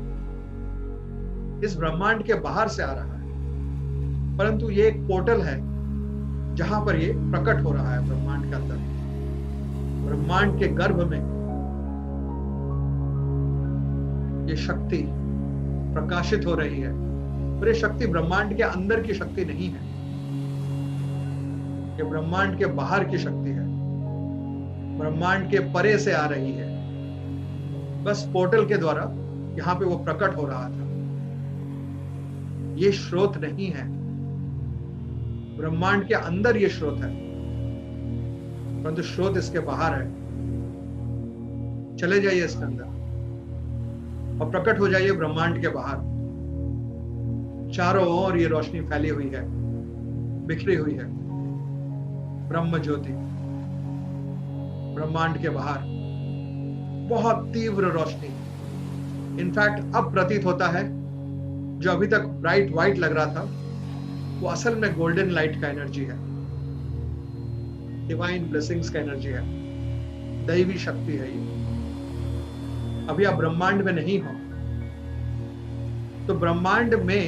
इस ब्रह्मांड के बाहर से आ रहा है, परंतु ये एक पोर्टल है जहां पर ये प्रकट हो रहा है ब्रह्मांड के अंदर, ब्रह्मांड के गर्भ में ये शक्ति प्रकाशित हो रही है। और ये शक्ति ब्रह्मांड के अंदर की शक्ति नहीं है, ये ब्रह्मांड के बाहर की शक्ति है, ब्रह्मांड के परे से आ रही है। बस पोर्टल के द्वारा यहां पे वो प्रकट हो रहा था। ये स्रोत नहीं है, ब्रह्मांड के अंदर ये स्रोत है, परंतु स्रोत इसके बाहर है। चले जाइए इसके अंदर और प्रकट हो जाइए ब्रह्मांड के बाहर। चारों ओर ये रोशनी फैली हुई है, बिखरी हुई है, ब्रह्म ज्योति, ब्रह्मांड के बाहर बहुत तीव्र रोशनी। इनफैक्ट अब प्रतीत होता है जो अभी तक ब्राइट व्हाइट लग रहा था वो असल में गोल्डन लाइट का एनर्जी है, डिवाइन ब्लेसिंग्स का एनर्जी है, दैवी शक्ति है ये। अभी आप ब्रह्मांड में नहीं हो, तो ब्रह्मांड में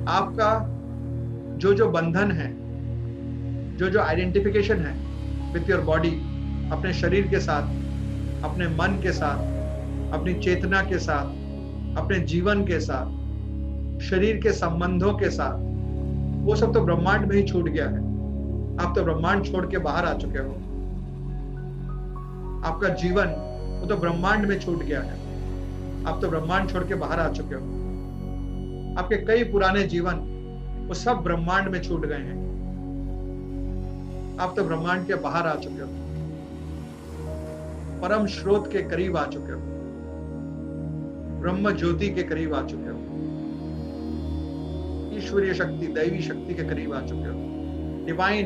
आपका जो जो बंधन है, जो जो आइडेंटिफिकेशन है विथ योर बॉडी, अपने शरीर के साथ, अपने मन के साथ, अपनी चेतना के साथ, अपने जीवन के साथ, शरीर के संबंधों के साथ, वो सब तो ब्रह्मांड में ही छूट गया है। आप तो ब्रह्मांड छोड़ के बाहर आ चुके हो। आपका जीवन वो तो ब्रह्मांड में छूट गया है, आप तो ब्रह्मांड छोड़ के बाहर आ चुके हो। आपके कई पुराने जीवन वो सब ब्रह्मांड में छूट गए हैं, आप तो ब्रह्मांड के बाहर आ चुके हो, परम स्रोत के करीब आ चुके हो, ब्रह्म ज्योति के करीब आ चुके हो, ईश्वरीय शक्ति, दैवी शक्ति के करीब आ चुके हो, डिवाइन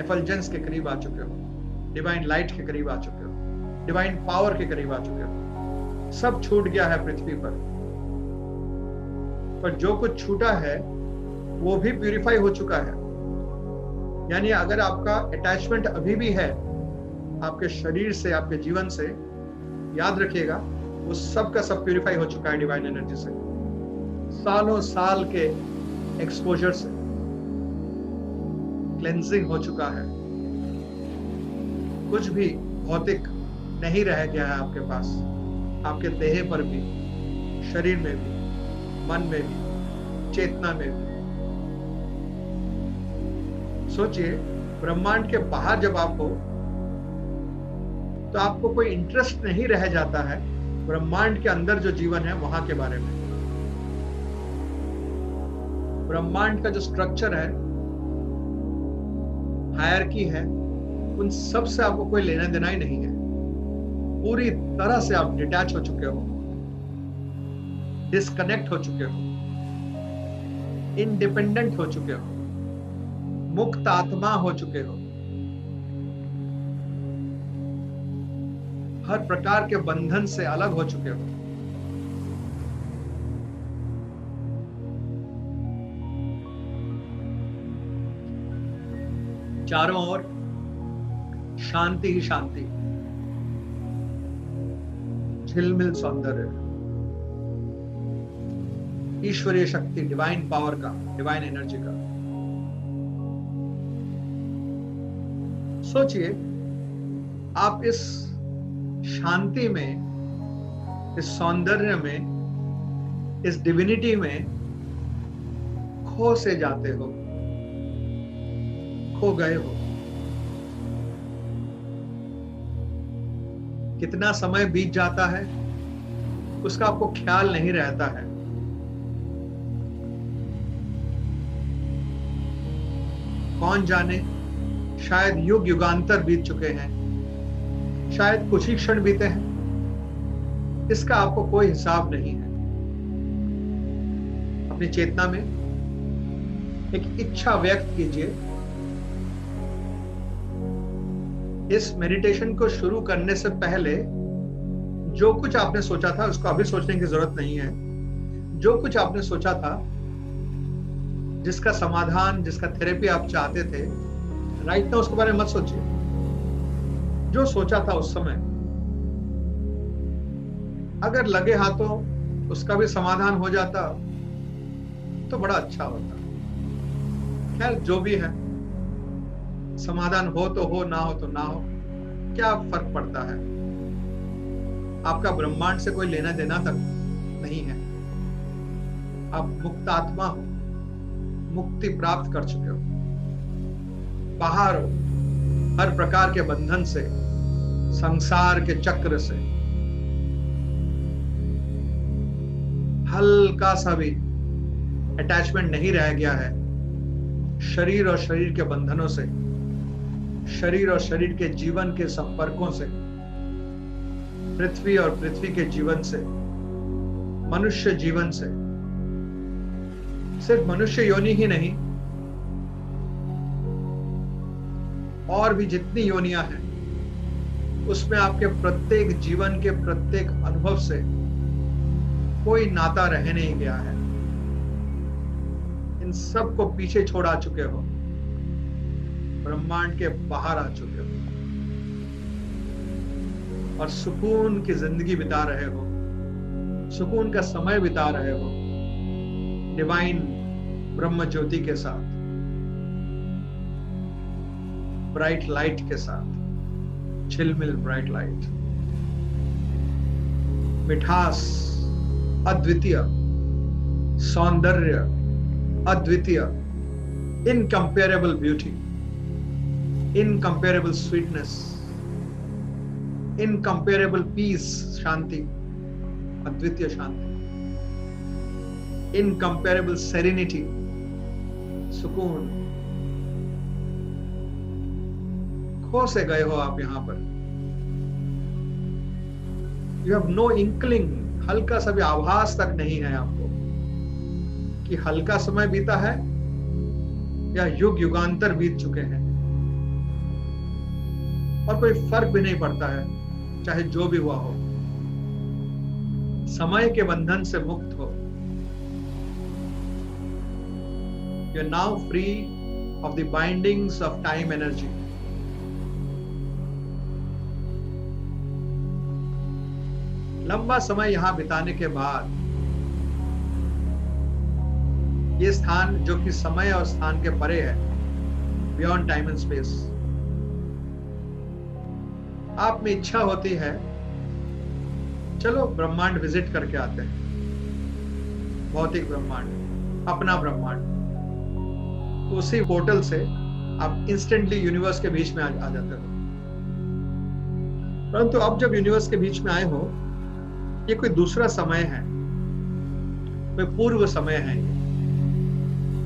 एफल्जेंस के करीब आ चुके हो, डिवाइन लाइट के करीब आ चुके हो, डिवाइन पावर के करीब आ चुके हो। सब छूट गया है पृथ्वी पर जो कुछ छूटा है वो भी प्यूरिफाई हो चुका है। यानी अगर आपका अटैचमेंट अभी भी है आपके शरीर से, आपके जीवन से, याद रखिएगा वो सब का सब प्यूरिफाई हो चुका है डिवाइन एनर्जी से, सालों साल के एक्सपोजर से क्लेंजिंग हो चुका है। कुछ भी भौतिक नहीं रह गया है आपके पास, आपके देह पर भी, शरीर में भी, मन में भी, चेतना में भी। सोचिए ब्रह्मांड के बाहर जब आप हो तो आपको कोई इंटरेस्ट नहीं रह जाता है ब्रह्मांड के अंदर जो जीवन है वहां के बारे में। ब्रह्मांड का जो स्ट्रक्चर है, हायरार्की है, उन सब से आपको कोई लेना देना ही नहीं है। पूरी तरह से आप डिटैच हो चुके हो, डिस्कनेक्ट हो चुके हो, इंडिपेंडेंट हो चुके हो, मुक्त आत्मा हो चुके हो, हर प्रकार के बंधन से अलग हो चुके हो। चारों ओर शांति ही शांति, झिलमिल सौंदर्य, ईश्वरीय शक्ति, डिवाइन पावर का, डिवाइन एनर्जी का। सोचिए आप इस शांति में, इस सौंदर्य में, इस डिविनिटी में खो से जाते हो, खो गए हो। कितना समय बीत जाता है उसका आपको ख्याल नहीं रहता है। कौन जाने शायद युग युगांतर बीत चुके हैं, शायद कुछ ही क्षण बीते हैं, इसका आपको कोई हिसाब नहीं है। अपनी चेतना में एक इच्छा व्यक्त कीजिए। इस मेडिटेशन को शुरू करने से पहले जो कुछ आपने सोचा था उसको अभी सोचने की जरूरत नहीं है। जो कुछ आपने सोचा था, जिसका समाधान, जिसका थेरेपी आप चाहते थे, राइट नाउ उसके बारे में मत सोचिए। जो सोचा था उस समय, अगर लगे हाथों उसका भी समाधान हो जाता तो बड़ा अच्छा होता। खैर, जो भी है, समाधान हो तो हो, ना हो तो ना हो, क्या फर्क पड़ता है। आपका ब्रह्मांड से कोई लेना देना तक नहीं है। आप मुक्त आत्मा हो, मुक्ति प्राप्त कर चुके हो, बाहर हो हर प्रकार के बंधन से, संसार के चक्र से। हल्का सा भी अटैचमेंट नहीं रह गया है शरीर और शरीर के बंधनों से, शरीर और शरीर के जीवन के संपर्कों से, पृथ्वी और पृथ्वी के जीवन से, मनुष्य जीवन से। सिर्फ मनुष्य योनि ही नहीं, और भी जितनी योनियां हैं, उसमें आपके प्रत्येक जीवन के प्रत्येक अनुभव से कोई नाता रह नहीं गया है। इन सब को पीछे छोड़ा चुके हो, ब्रह्मांड के बाहर आ चुके हो और सुकून की जिंदगी बिता रहे हो, सुकून का समय बिता रहे हो डिवाइन ब्रह्म ज्योति के साथ, ब्राइट लाइट के साथ, झिलमिल ब्राइट लाइट। मिठास अद्वितीय, सौंदर्य अद्वितीय, इनकंपेरेबल ब्यूटी, इनकंपेरेबल स्वीटनेस, इनकंपेरेबल पीस, शांति, अद्वितीय शांति, इनकंपेरेबल सेरेनिटी, सुकून। खो से गए हो आप यहां पर। यू हैव नो इंकलिंग, हल्का सा भी आभास तक नहीं है आपको कि हल्का समय बीता है या युग युगांतर बीत चुके हैं। और कोई फर्क भी नहीं पड़ता है, चाहे जो भी हुआ हो। समय के बंधन से मुक्त हो। You are now free of the bindings of time energy. लंबा समय यहां बिताने के बाद ये स्थान, जो कि समय और स्थान के परे है, बियॉन्ड टाइम एंड स्पेस, आप में इच्छा होती है चलो ब्रह्मांड विजिट करके आते हैं, भौतिक ब्रह्मांड, अपना ब्रह्मांड। तो उसी पोर्टल से आप इंस्टेंटली यूनिवर्स के बीच में आ जाते हो। परंतु अब जब यूनिवर्स के बीच में आए हो, ये कोई दूसरा समय है, कोई पूर्व समय है। ये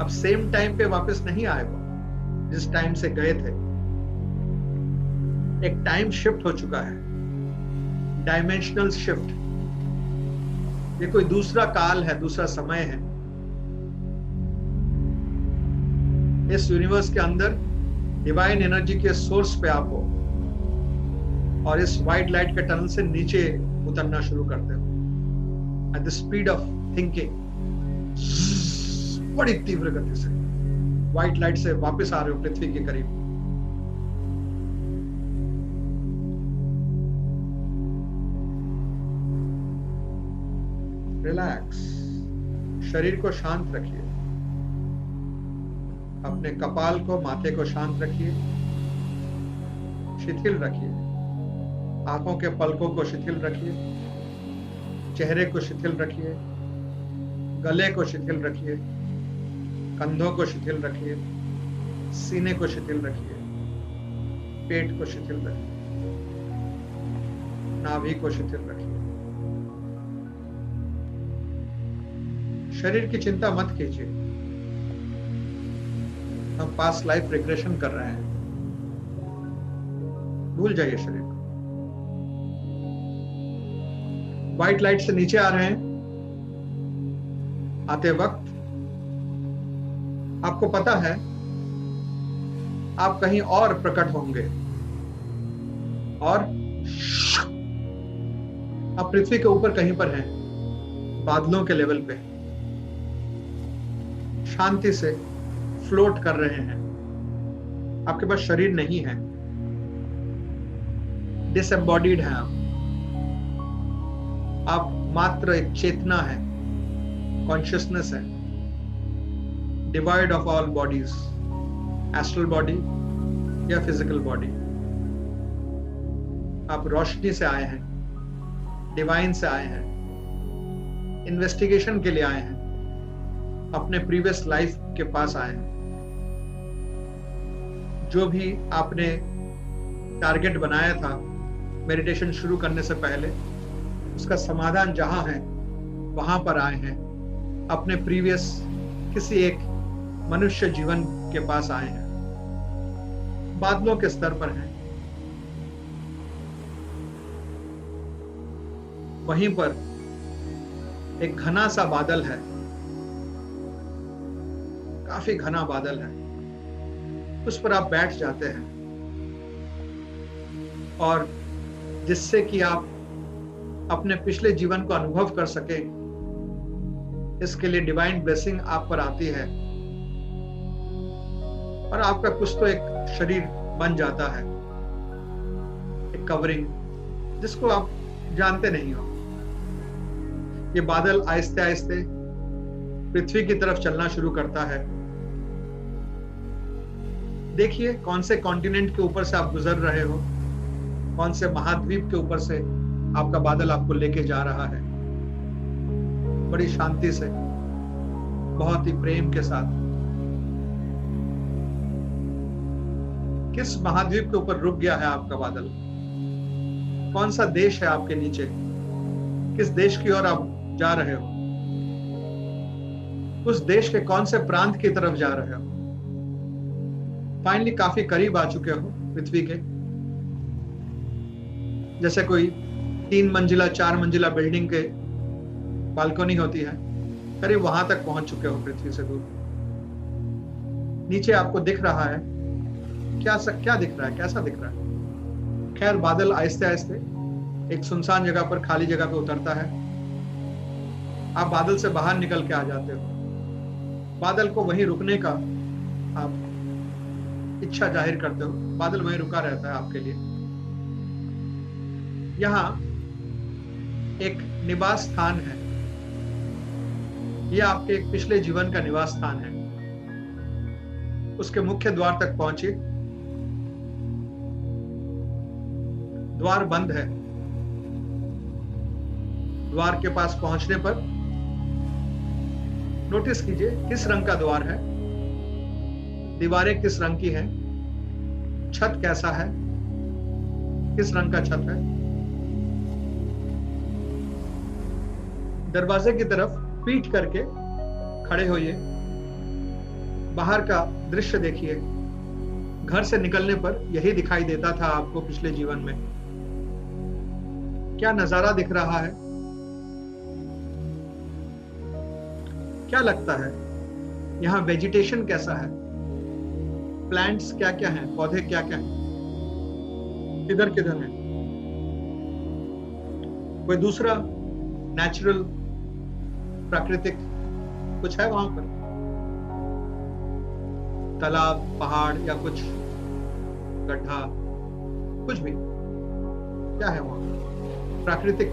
अब सेम टाइम पे वापस नहीं आए हो जिस टाइम से गए थे। एक टाइम शिफ्ट हो चुका है, डायमेंशनल शिफ्ट। ये कोई दूसरा काल है, दूसरा समय है। इस यूनिवर्स के अंदर डिवाइन एनर्जी के सोर्स पे आप हो और इस व्हाइट लाइट के टनल से नीचे उतरना शुरू करते हो at the speed of thinking. बड़ी तीव्र गति से व्हाइट लाइट से वापस आ रहे हो पृथ्वी के करीब। रिलैक्स, शरीर को शांत रखिए, अपने कपाल को, माथे को शांत रखिए, शिथिल रखिए, आंखों के पलकों को शिथिल रखिए, चेहरे को शिथिल रखिए, गले को शिथिल रखिए, कंधों को शिथिल रखिए, सीने को शिथिल रखिए, पेट को शिथिल रखिए, नाभि को शिथिल रखिए। शरीर की चिंता मत कीजिए। हम पास्ट लाइफ रिग्रेशन कर रहे हैं। भूल जाइए शरीर को। व्हाइट लाइट से नीचे आ रहे हैं, आते वक्त आपको पता है आप कहीं और प्रकट होंगे और आप पृथ्वी के ऊपर कहीं पर हैं, बादलों के लेवल पे शांति से फ्लोट कर रहे हैं। आपके पास शरीर नहीं है, डिसएम्बॉडीड हैं आप मात्र एक चेतना है, कॉन्शियसनेस है, divide of all bodies, astral body या फिजिकल बॉडी। आप रोशनी से आए हैं, डिवाइन से आए हैं, इन्वेस्टिगेशन के लिए आए हैं, अपने प्रीवियस लाइफ के पास आए हैं। जो भी आपने टारगेट बनाया था मेडिटेशन शुरू करने से पहले, उसका समाधान जहां है वहां पर आए हैं, अपने प्रीवियस किसी एक मनुष्य जीवन के पास आए हैं, बादलों के स्तर पर हैं। वहीं पर एक घना सा बादल है, काफी घना बादल है, उस पर आप बैठ जाते हैं और जिससे कि आप अपने पिछले जीवन को अनुभव कर सके, इसके लिए डिवाइन ब्लेसिंग आप पर आती है और आपका कुछ तो एक शरीर बन जाता है, एक कवरिंग जिसको आप जानते नहीं हो। ये बादल आहिस्ते आहिस्ते पृथ्वी की तरफ चलना शुरू करता है। देखिए कौन से कॉन्टिनेंट के ऊपर से आप गुजर रहे हो, कौन से महाद्वीप के ऊपर से आपका बादल आपको लेके जा रहा है। बड़ी शांति से, बहुत ही प्रेम के साथ। किस महाद्वीप के ऊपर रुक गया है आपका बादल? कौन सा देश है आपके नीचे? किस देश की ओर आप जा रहे हो? उस देश के कौन से प्रांत की तरफ जा रहे हो? फाइनली काफी करीब आ चुके हो पृथ्वी के। जैसे कोई 3 मंजिला 4 मंजिला बिल्डिंग के बालकनी होती है, करीब वहां तक पहुंच चुके हो पृथ्वी से दूर। नीचे आपको दिख रहा है क्या दिख रहा है, कैसा दिख रहा है? खैर बादल आहिस्ते आहिस्ते एक सुनसान जगह पर, खाली जगह पे उतरता है। आप बादल से बाहर निकल के आ जाते हो। बादल को वहीं रुकने का आप इच्छा जाहिर करते हो, बादल वहीं रुका रहता है आपके लिए। यहाँ एक निवास स्थान है, यह आपके एक पिछले जीवन का निवास स्थान है। उसके मुख्य द्वार तक पहुंचे। द्वार बंद है। द्वार के पास पहुंचने पर नोटिस कीजिए किस रंग का द्वार है, दीवारें किस रंग की हैं, छत कैसा है, किस रंग का छत है। दरवाजे की तरफ पीठ करके खड़े होइए, बाहर का दृश्य देखिए। घर से निकलने पर यही दिखाई देता था आपको पिछले जीवन में। क्या नजारा दिख रहा है? क्या लगता है यहाँ वेजिटेशन कैसा है? प्लांट्स क्या क्या हैं, पौधे क्या क्या हैं, किधर किधर हैं? कोई दूसरा नेचुरल प्राकृतिक कुछ है वहां पर? तालाब, पहाड़ या कुछ गड्ढा, कुछ भी? क्या है वहां? प्राकृतिक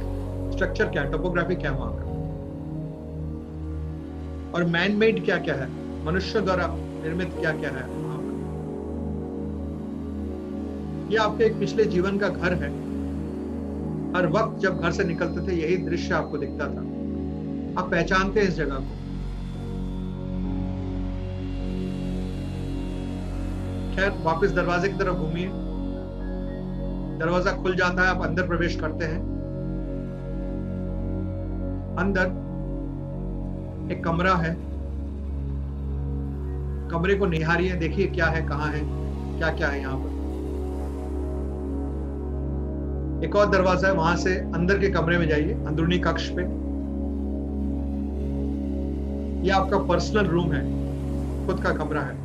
स्ट्रक्चर क्या है, टोपोग्राफी क्या है वहां का? और मैन मेड क्या क्या है, मनुष्य द्वारा निर्मित क्या क्या है वहां पर? यह आपके एक पिछले जीवन का घर है। हर वक्त जब घर से निकलते थे यही दृश्य आपको दिखता था। आप पहचानते हैं इस जगह को। खैर वापस दरवाजे की तरफ घूमिए। दरवाजा खुल जाता है, आप अंदर प्रवेश करते हैं। अंदर एक कमरा है। कमरे को निहारिए, देखिए क्या है, कहाँ है, क्या क्या है यहाँ पर। एक और दरवाजा है, वहां से अंदर के कमरे में जाइए, अंदरूनी कक्ष पे। ये आपका पर्सनल रूम है, खुद का कमरा है।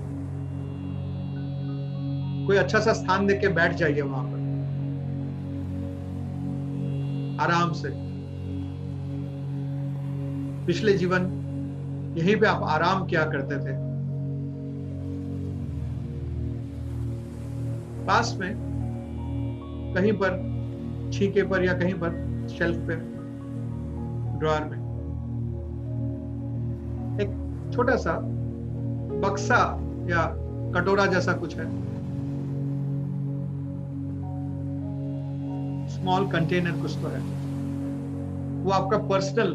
कोई अच्छा सा स्थान देख के बैठ जाइए वहां पर आराम से। पिछले जीवन यहीं पे आप आराम किया करते थे। पास में कहीं पर छीके पर या कहीं पर शेल्फ पे, ड्रॉअर में एक छोटा सा बक्सा या कटोरा जैसा कुछ है, स्मॉल कंटेनर कुछ तो है। वो आपका पर्सनल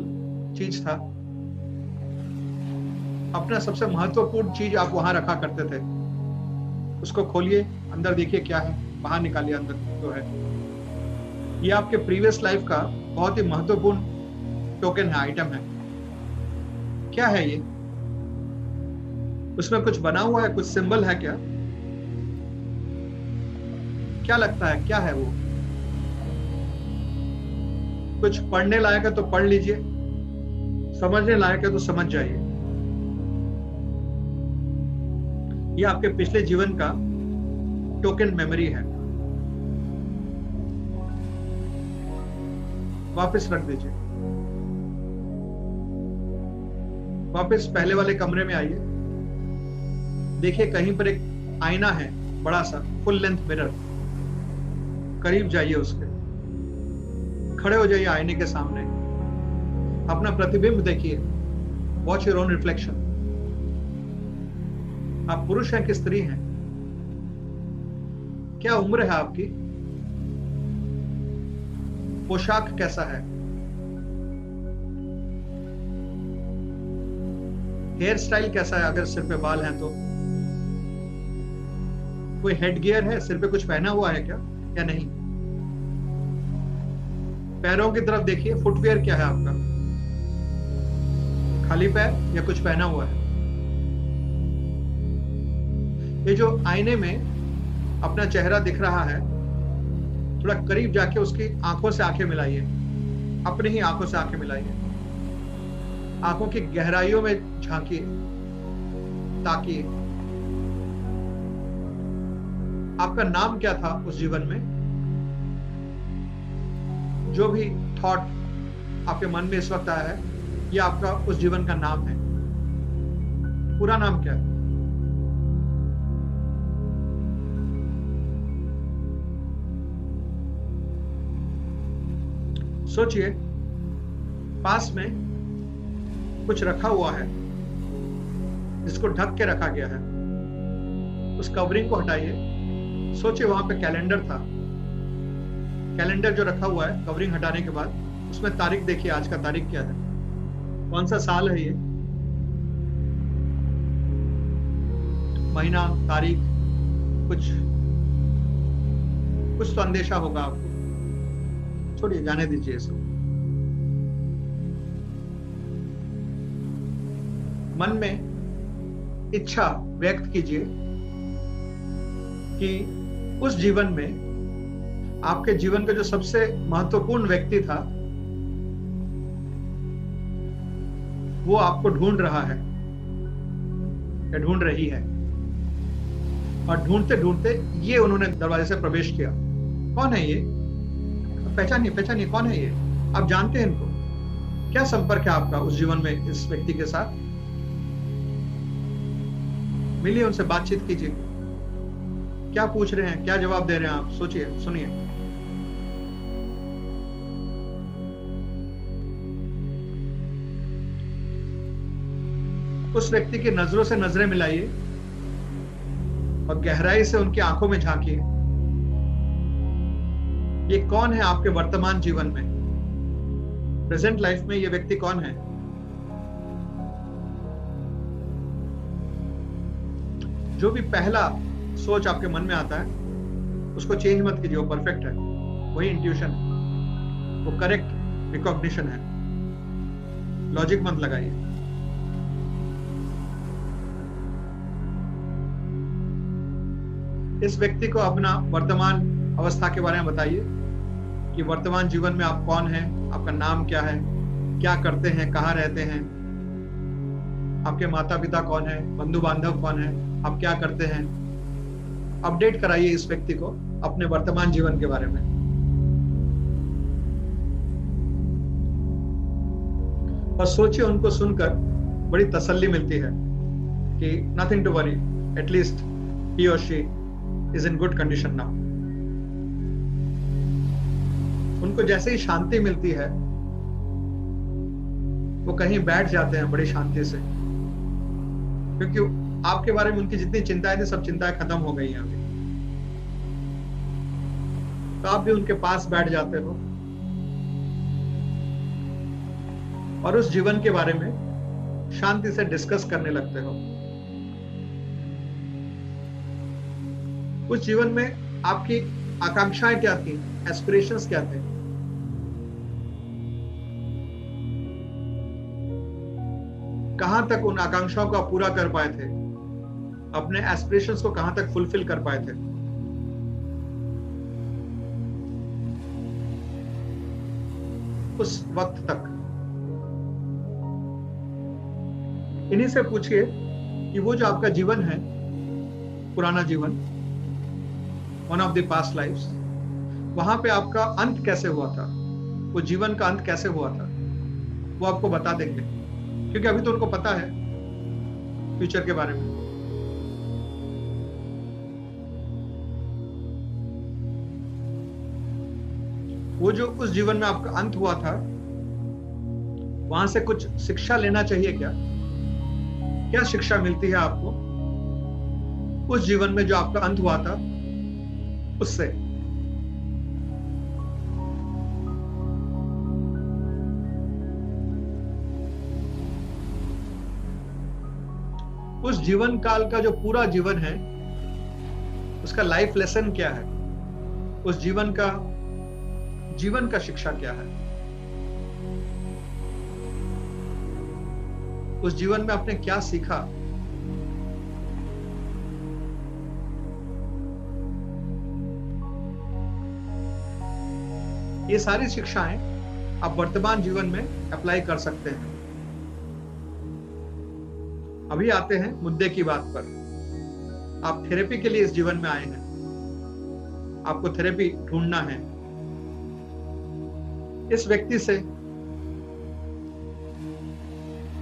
चीज था, अपना सबसे महत्वपूर्ण चीज आप वहां रखा करते थे। उसको खोलिए, अंदर देखिए क्या है, बाहर निकालिए अंदर जो है। ये आपके प्रीवियस लाइफ का बहुत ही महत्वपूर्ण टोकन है, आइटम है। क्या है ये? उसमें कुछ बना हुआ है, कुछ सिंबल है क्या? क्या लगता है क्या है वो? कुछ पढ़ने लायक है तो पढ़ लीजिए, समझने लायक है तो समझ जाइए। ये आपके पिछले जीवन का टोकन मेमोरी है। वापस रख दीजिए। वापस पहले वाले कमरे में आइए। देखिए कहीं पर एक आईना है, बड़ा सा फुल लेंथ मिरर। करीब जाइए उसके, खड़े हो जाइए आईने के सामने, अपना प्रतिबिंब देखिए। Watch your own reflection. आप पुरुष हैं कि स्त्री हैं? क्या उम्र है आपकी? पोशाक कैसा है? हेयर स्टाइल कैसा है? अगर सिर पे बाल हैं तो कोई हेड गियर है, सिर पे कुछ पहना हुआ है क्या या नहीं? पैरों की तरफ देखिए, फुटवियर क्या है आपका? खाली पैर या कुछ पहना हुआ है? ये जो आईने में अपना चेहरा दिख रहा है, थोड़ा करीब जाके उसकी आंखों से आंखें मिलाइए, अपनी ही आंखों से आंखें मिलाइए। आंखों की गहराइयों में झांकिए, ताकिए। आपका नाम क्या था उस जीवन में? जो भी थॉट आपके मन में इस वक्त आया है, ये आपका उस जीवन का नाम है। पूरा नाम क्या है? सोचिए, पास में कुछ रखा हुआ है जिसको ढक के रखा गया है। उस कवरिंग को हटाइए। सोचिए वहां पे कैलेंडर था। कैलेंडर जो रखा हुआ है, कवरिंग हटाने के बाद उसमें तारीख देखिए, आज का तारीख क्या है, कौन सा साल है ये, महीना, तारीख, कुछ तो अंदेशा होगा आपको। छोड़िए, जाने दीजिए इसको। मन में इच्छा व्यक्त कीजिए कि उस जीवन में आपके जीवन का जो सबसे महत्वपूर्ण व्यक्ति था, वो आपको ढूंढ रहा है या ढूंढ रही है। और ढूंढते ढूंढते ये उन्होंने दरवाजे से प्रवेश किया। कौन है ये? पहचानिए कौन है ये? आप जानते हैं इनको? क्या संपर्क है आपका उस जीवन में इस व्यक्ति के साथ? मिलिए, उनसे बातचीत कीजिए। क्या पूछ रहे हैं, क्या जवाब दे रहे हैं आप? सोचिए, सुनिए। उस व्यक्ति की नजरों से नजरें मिलाइए और गहराई से उनकी आंखों में झांकिए। ये कौन है आपके वर्तमान जीवन में, प्रेजेंट लाइफ में? ये व्यक्ति कौन है? जो भी पहला सोच आपके मन में आता है उसको चेंज मत कीजिए, वो परफेक्ट है, वही इंट्यूशन है, वो करेक्ट रिकॉग्निशन है। लॉजिक मत लगाइए। इस व्यक्ति को अपना वर्तमान अवस्था के बारे में बताइए कि वर्तमान जीवन में आप कौन हैं, आपका नाम क्या है, क्या करते हैं, कहाँ रहते हैं, आपके माता पिता कौन है, बंधु बांधव कौन है, आप क्या करते हैं। अपडेट कराइए इस व्यक्ति को अपने वर्तमान जीवन के बारे में। और सोचिए, उनको सुनकर बड़ी तसल्ली मिलती है कि nothing to worry, at least he और she is in good condition now. उनको जैसे ही शांति मिलती है वो कहीं बैठ जाते हैं बड़ी शांति से, क्योंकि आपके बारे में उनकी जितनी चिंताएं थी सब चिंताएं खत्म हो गई हैं अभी। तो आप भी उनके पास बैठ जाते हो और उस जीवन के बारे में शांति से डिस्कस करने लगते हो। उस जीवन में आपकी आकांक्षाएं क्या थी, एस्पिरेशंस क्या थे, कहां तक उन आकांक्षाओं को आप पूरा कर पाए थे, अपने एस्पिरेशंस को कहां तक फुलफिल कर पाए थे। उस वक्त तक इन्हीं से पूछिए कि वो जो आपका जीवन है, पुराना जीवन, one of the past lifes, वहां पे आपका अंत कैसे हुआ था, वो जीवन का अंत कैसे हुआ था, वो आपको बता देंगे, क्योंकि अभी तो उनको पता है फ्यूचर के बारे में। वो जो उस जीवन में आपका अंत हुआ था, वहां से कुछ शिक्षा लेना चाहिए क्या? क्या शिक्षा मिलती है आपको उस जीवन में जो आपका अंत हुआ था उससे? उस जीवन काल का जो पूरा जीवन है उसका लाइफ लेसन क्या है? उस जीवन का शिक्षा क्या है? उस जीवन में आपने क्या सीखा? ये सारी शिक्षाएं आप वर्तमान जीवन में अप्लाई कर सकते हैं। अभी आते हैं मुद्दे की बात पर। आप थेरेपी के लिए इस जीवन में आए हैं, आपको थेरेपी ढूंढना है। इस व्यक्ति से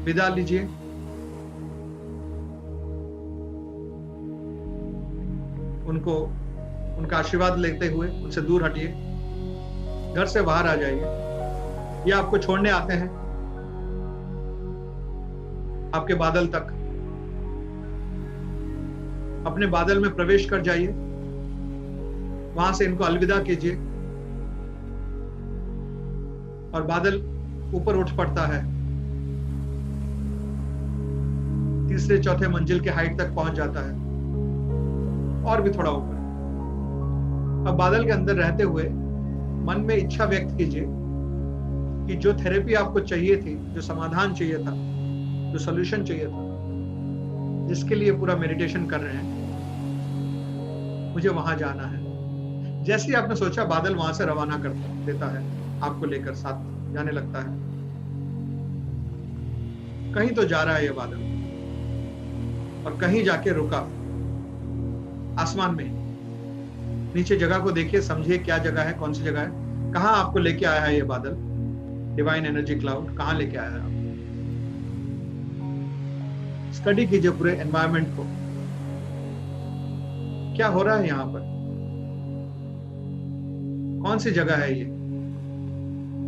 विदा लीजिए, उनका आशीर्वाद लेते हुए उनसे दूर हटिए, घर से बाहर आ जाइए। ये आपको छोड़ने आते हैं आपके बादल तक। अपने बादल में प्रवेश कर जाइए, वहां से इनको अलविदा कीजिए और बादल ऊपर उठ पड़ता है, तीसरे चौथे मंजिल के हाइट तक पहुंच जाता है और भी थोड़ा ऊपर। अब बादल के अंदर रहते हुए मन में इच्छा व्यक्त कीजिए कि जो थेरेपी आपको चाहिए थी, जो समाधान चाहिए था, जो सॉल्यूशन चाहिए था, जिसके लिए पूरा मेडिटेशन कर रहे हैं, मुझे वहां जाना है। जैसे ही आपने सोचा, बादल वहां से रवाना कर देता है, आपको लेकर साथ जाने लगता है। कहीं तो जा रहा है ये बादल और कहीं जाके रुका आसमान में। नीचे जगह को देखिए, समझिए क्या जगह है, कौन सी जगह है, कहां आपको लेके आया है ये बादल। डिवाइन एनर्जी क्लाउड कहां लेके आया है आप? स्टडी कीजिए पूरे एनवायरनमेंट को, क्या हो रहा है यहाँ पर, कौन सी जगह है ये,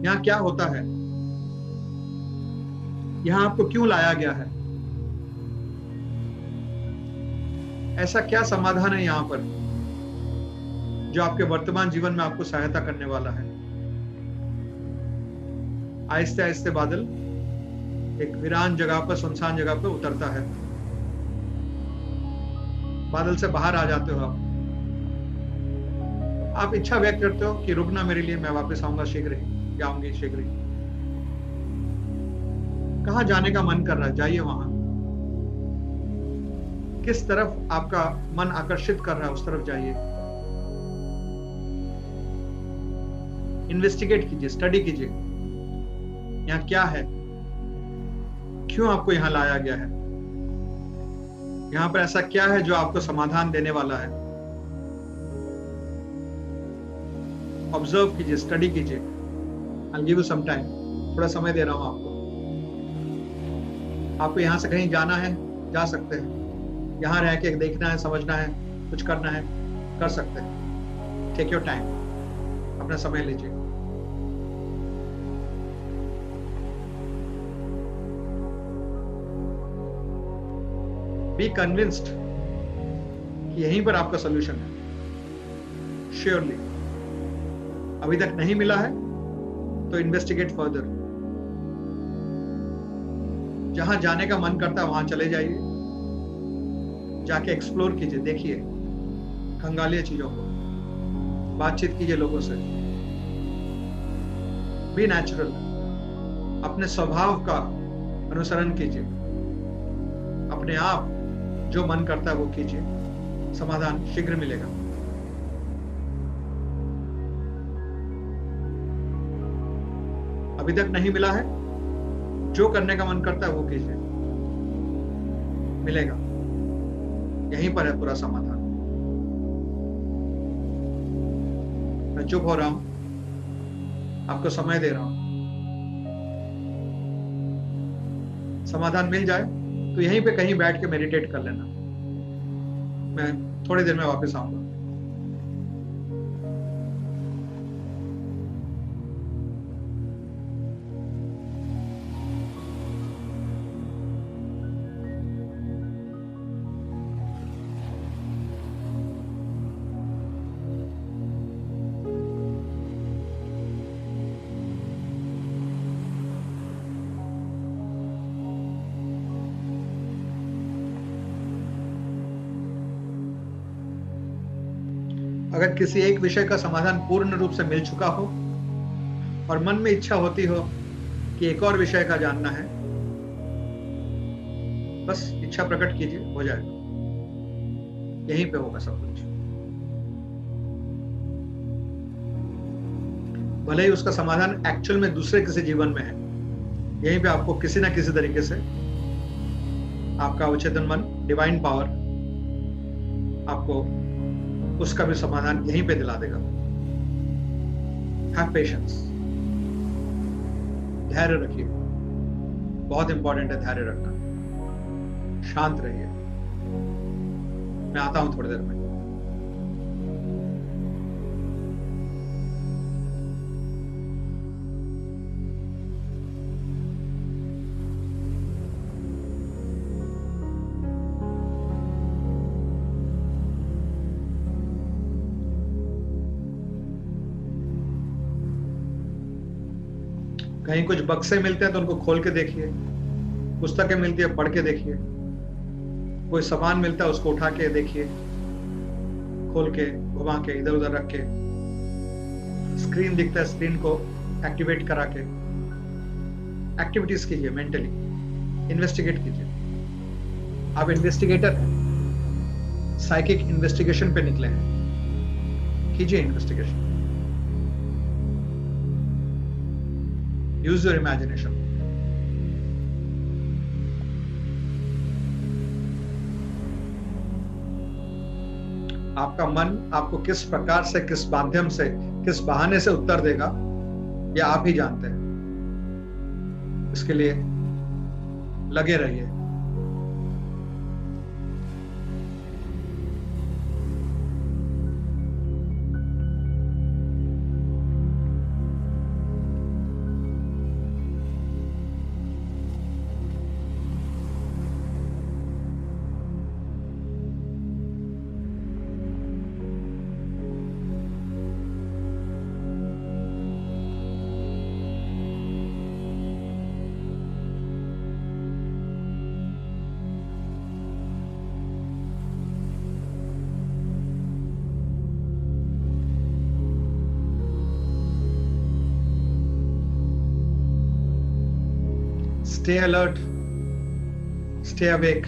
यहाँ क्या होता है, यहाँ आपको क्यों लाया गया है, ऐसा क्या समाधान है यहाँ पर जो आपके वर्तमान जीवन में आपको सहायता करने वाला है। आहिस्ते आहिस्ते बादल एक वीरान जगह पर, सुनसान जगह पर उतरता है। बादल से बाहर आ जाते हो आप इच्छा व्यक्त करते हो कि रुकना मेरे लिए, मैं वापस आऊंगा शीघ्र ही, जाऊंगी शीघ्र ही। कहां जाने का मन कर रहा है, जाइए वहां। किस तरफ आपका मन आकर्षित कर रहा है, उस तरफ जाइए। इन्वेस्टिगेट कीजिए, स्टडी कीजिए, यहाँ क्या है, क्यों आपको यहाँ लाया गया है, यहाँ पर ऐसा क्या है जो आपको समाधान देने वाला है। ऑब्जर्व कीजिए, स्टडी कीजिए। I'll give you some time, थोड़ा समय दे रहा हूं आपको। आपको यहाँ से कहीं जाना है, जा सकते हैं। यहाँ रह के देखना है, समझना है, कुछ करना है, कर सकते हैं। टेक योर टाइम, अपना समय लीजिए। बी कन्विंस्ड कि यहीं पर आपका सोल्यूशन है। श्योरली अभी तक नहीं मिला है तो इन्वेस्टिगेट फर्दर। जहां जाने का मन करता है वहां चले जाइए, जाके एक्सप्लोर कीजिए, देखिए, खंगालिए चीजों को, बातचीत कीजिए लोगों से। बी नेचुरल, अपने स्वभाव का अनुसरण कीजिए, अपने आप जो मन करता है वो कीजिए, समाधान शीघ्र मिलेगा। अभी तक नहीं मिला है, जो करने का मन करता है वो कीजिए, मिलेगा। यहीं पर है पूरा समाधान। मैं चुप हो रहा हूं, आपको समय दे रहा हूं। समाधान मिल जाए तो यहीं पे कहीं बैठ के मेडिटेट कर लेना। मैं थोड़ी देर में वापस आऊंगा। अगर किसी एक विषय का समाधान पूर्ण रूप से मिल चुका हो और मन में इच्छा होती हो कि एक और विषय का जानना है, बस इच्छा प्रकट कीजिए, हो जाएगा। यहीं पे होगा सब कुछ। भले ही उसका समाधान एक्चुअल में दूसरे किसी जीवन में है, यहीं पे आपको किसी ना किसी तरीके से आपका अवचेतन मन, डिवाइन पावर आपको उसका भी समाधान यहीं पे दिला देगा। हैव पेशेंस, धैर्य रखिए, बहुत इंपॉर्टेंट है धैर्य रखना। शांत रहिए। मैं आता हूं थोड़ी देर में। कहीं कुछ बक्से मिलते हैं तो उनको खोल के देखिए, पुस्तकें मिलती है पढ़ के देखिए, कोई सामान मिलता है उसको उठा के देखिए, खोल के, घुमा के, इधर उधर रख के। स्क्रीन दिखता है, स्क्रीन को एक्टिवेट करा के एक्टिविटीज कीजिए, मेंटली इन्वेस्टिगेट कीजिए। आप इन्वेस्टिगेटर हैं, साइकिक इन्वेस्टिगेशन पे निकले हैं, कीजिए इन्वेस्टिगेशन। Use your imagination. आपका मन आपको किस प्रकार से, किस माध्यम से, किस बहाने से उत्तर देगा, ये आप ही जानते हैं। इसके लिए लगे रहिए। Stay alert, stay awake,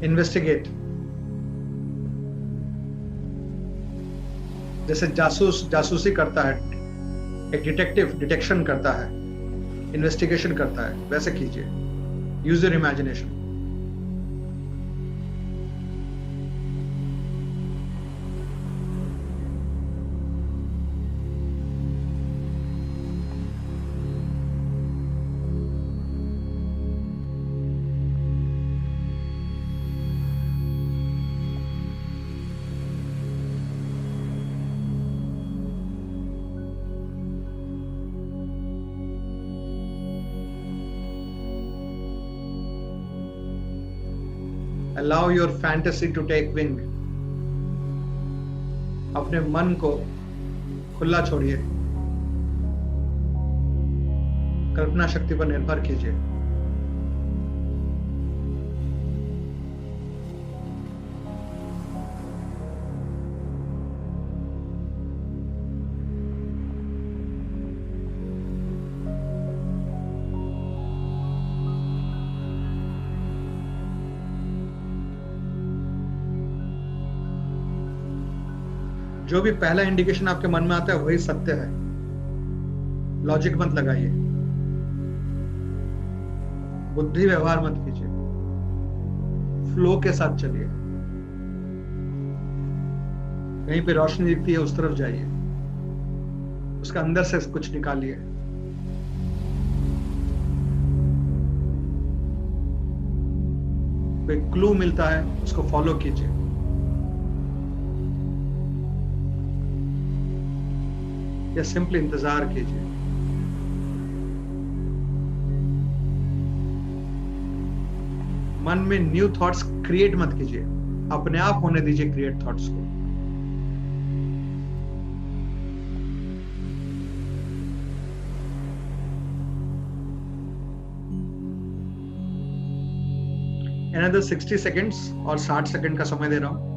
investigate. जैसे जासूस जासूसी करता है, एक डिटेक्टिव डिटेक्शन करता है, इन्वेस्टिगेशन करता है, वैसे कीजिए। Use your imagination. Allow your fantasy to take wing. अपने मन को खुला छोड़िए, कल्पना शक्ति पर निर्भर कीजिए। जो भी पहला इंडिकेशन आपके मन में आता है वही सत्य है। लॉजिक मत लगाइए, बुद्धि व्यवहार मत कीजिए, फ्लो के साथ चलिए। कहीं पे रोशनी दिखती है उस तरफ जाइए, उसके अंदर से कुछ निकालिए। कोई क्लू मिलता है उसको फॉलो कीजिए। या सिंपली इंतजार कीजिए। मन में न्यू थॉट्स क्रिएट मत कीजिए, अपने आप होने दीजिए क्रिएट थॉट्स को। Another 60 seconds और 60 सेकंड का समय दे रहा हूं।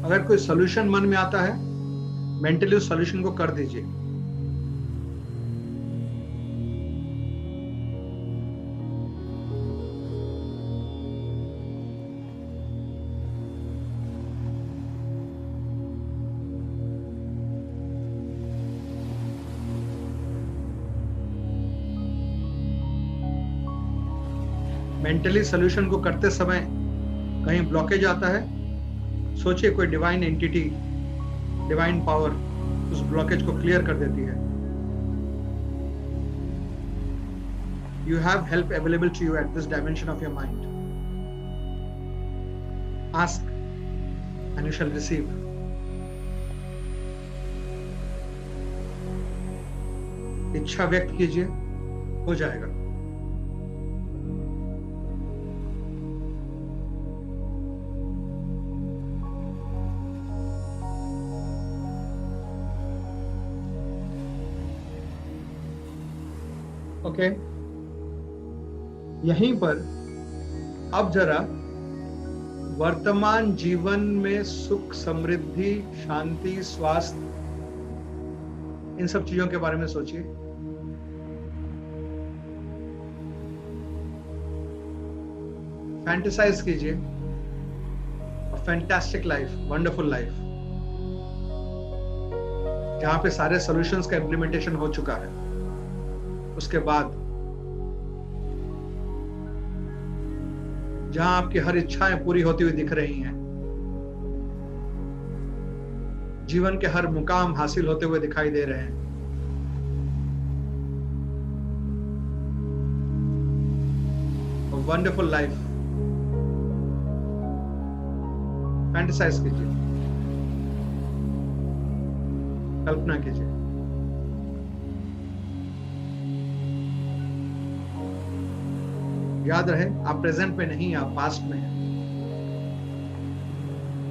अगर कोई सॉल्यूशन मन में आता है, मेंटली उस सॉल्यूशन को कर दीजिए। मेंटली सॉल्यूशन को करते समय कहीं ब्लॉकेज आता है, सोचिए कोई डिवाइन एंटिटी, डिवाइन पावर उस ब्लॉकेज को क्लियर कर देती है। You have help available to you at this dimension of your mind. Ask and you shall receive. इच्छा व्यक्त कीजिए, हो जाएगा। ओके, यहीं पर अब जरा वर्तमान जीवन में सुख, समृद्धि, शांति, स्वास्थ्य, इन सब चीजों के बारे में सोचिए। फैंटेसाइज कीजिए फैंटास्टिक लाइफ, वंडरफुल लाइफ, जहां पे सारे सॉल्यूशंस का इम्प्लीमेंटेशन हो चुका है। उसके बाद जहां आपकी हर इच्छाएं पूरी होती हुई दिख रही हैं, जीवन के हर मुकाम हासिल होते हुए दिखाई दे रहे हैं, वंडरफुल लाइफ फैंटेसाइज कीजिए, कल्पना कीजिए। याद रहे, आप प्रेजेंट में नहीं, आप पास्ट में हैं,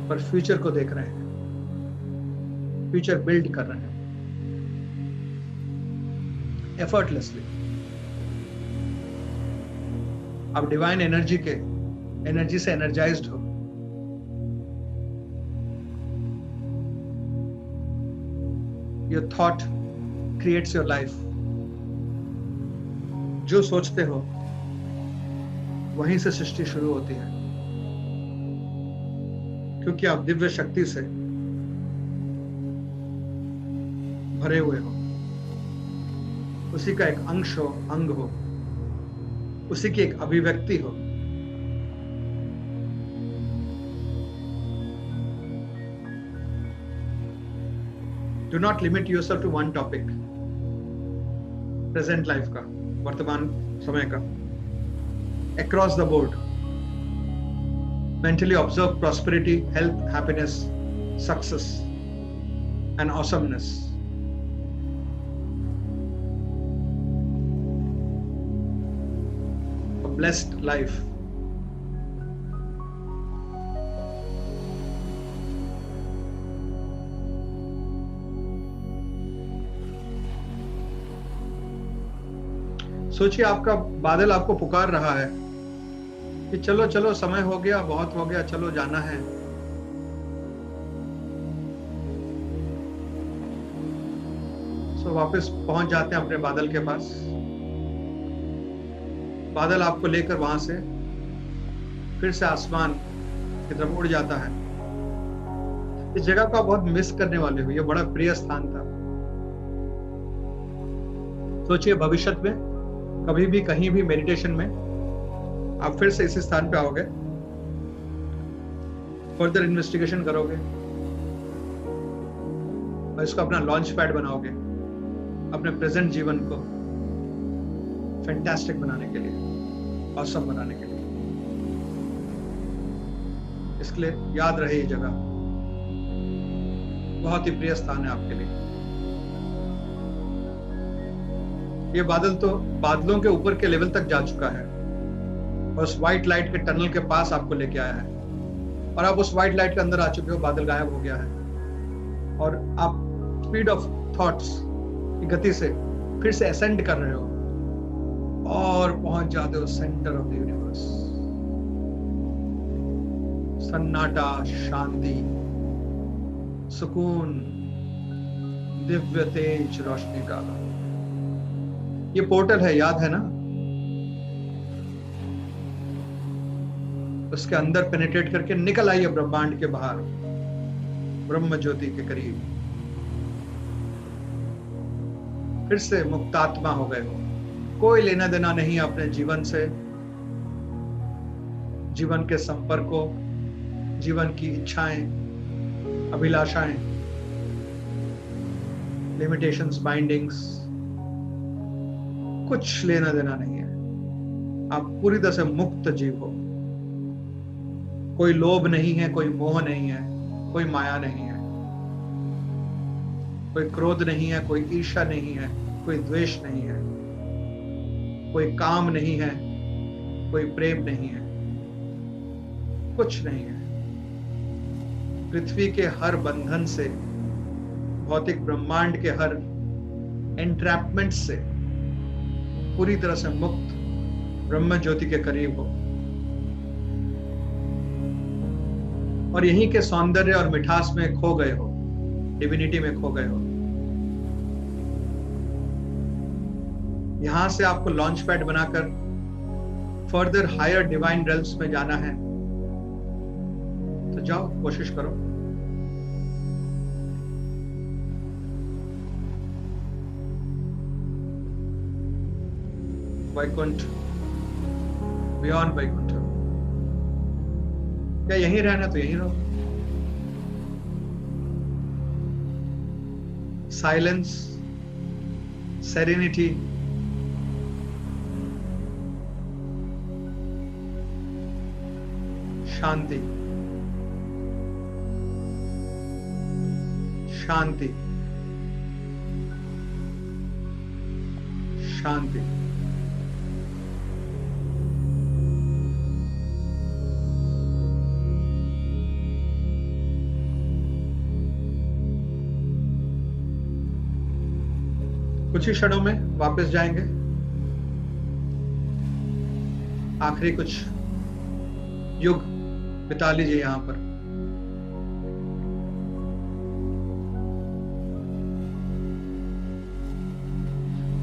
पर फ्यूचर को देख रहे हैं, फ्यूचर बिल्ड कर रहे हैं एफर्टलेसली। आप डिवाइन एनर्जी से एनर्जाइज्ड हो। Your thought creates your life. जो सोचते हो वहीं से सृष्टि शुरू होती है, क्योंकि आप दिव्य शक्ति से भरे हुए हो। उसी का एक अंश हो, अंग हो, उसी की एक अभिव्यक्ति हो। Do not limit yourself to one topic. Present life का, वर्तमान समय का, across the board. Mentally observe prosperity, health, happiness, success, and awesomeness. A blessed life. सोचिए, आपका बादल आपको पुकार रहा है कि चलो चलो, समय हो गया, बहुत हो गया, चलो जाना है। वापस पहुंच जाते हैं अपने बादल के पास। बादल आपको लेकर वहां से फिर से आसमान की तरफ उड़ जाता है। इस जगह को आप बहुत मिस करने वाले हो, ये बड़ा प्रिय स्थान था। सोचिए, भविष्य में कभी भी कहीं भी मेडिटेशन में आप फिर से इसी स्थान पे आओगे, फर्दर इन्वेस्टिगेशन करोगे और इसको अपना लॉन्च पैड बनाओगे अपने प्रेजेंट जीवन को फैंटास्टिक बनाने के लिए, ऑसम बनाने के लिए। इसके लिए याद रहे, ये जगह बहुत ही प्रिय स्थान है आपके लिए। ये बादल तो बादलों के ऊपर के लेवल तक जा चुका है और उस व्हाइट लाइट के टनल के पास आपको लेके आया है, और आप उस व्हाइट लाइट के अंदर आ चुके हो। बादल गायब हो गया है और आप स्पीड ऑफ थॉट्स की गति से फिर से असेंड कर रहे हो और पहुंच जाते हो सेंटर ऑफ द यूनिवर्स। सन्नाटा, शांति, सुकून, दिव्य तेज रोशनी का। ये पोर्टल है, याद है ना? उसके अंदर पेनिट्रेट करके निकल आइए ब्रह्मांड के बाहर, ब्रह्म ज्योति के करीब। फिर से मुक्तात्मा हो गए हो। कोई लेना देना नहीं अपने जीवन से, जीवन के संपर्कों, जीवन की इच्छाएं, अभिलाषाएं, लिमिटेशंस, बाइंडिंग्स, कुछ लेना देना नहीं है। आप पूरी तरह से मुक्त जीव हो। कोई लोभ नहीं है, कोई मोह नहीं है, कोई माया नहीं है, कोई क्रोध नहीं है, कोई ईर्ष्या नहीं है, कोई द्वेष नहीं है, कोई काम नहीं है, कोई प्रेम नहीं है, कुछ नहीं है। पृथ्वी के हर बंधन से, भौतिक ब्रह्मांड के हर एंट्रैपमेंट से पूरी तरह से मुक्त ब्रह्म ज्योति के करीब हो, और यहीं के सौंदर्य और मिठास में खो गए हो, डिविनिटी में खो गए हो। यहां से आपको लॉन्च पैड बनाकर फर्दर हायर डिवाइन रेल्म्स में जाना है, तो जाओ, कोशिश करो। वैकुंठ, बियॉन्ड वैकुंठ। क्या यहीं रहना तो यहीं रहो। साइलेंस, सेरेनिटी, शांति, शांति, शांति। कुछ ही क्षणों में वापस जाएंगे। आखिरी कुछ युग बिता लीजिए यहां पर।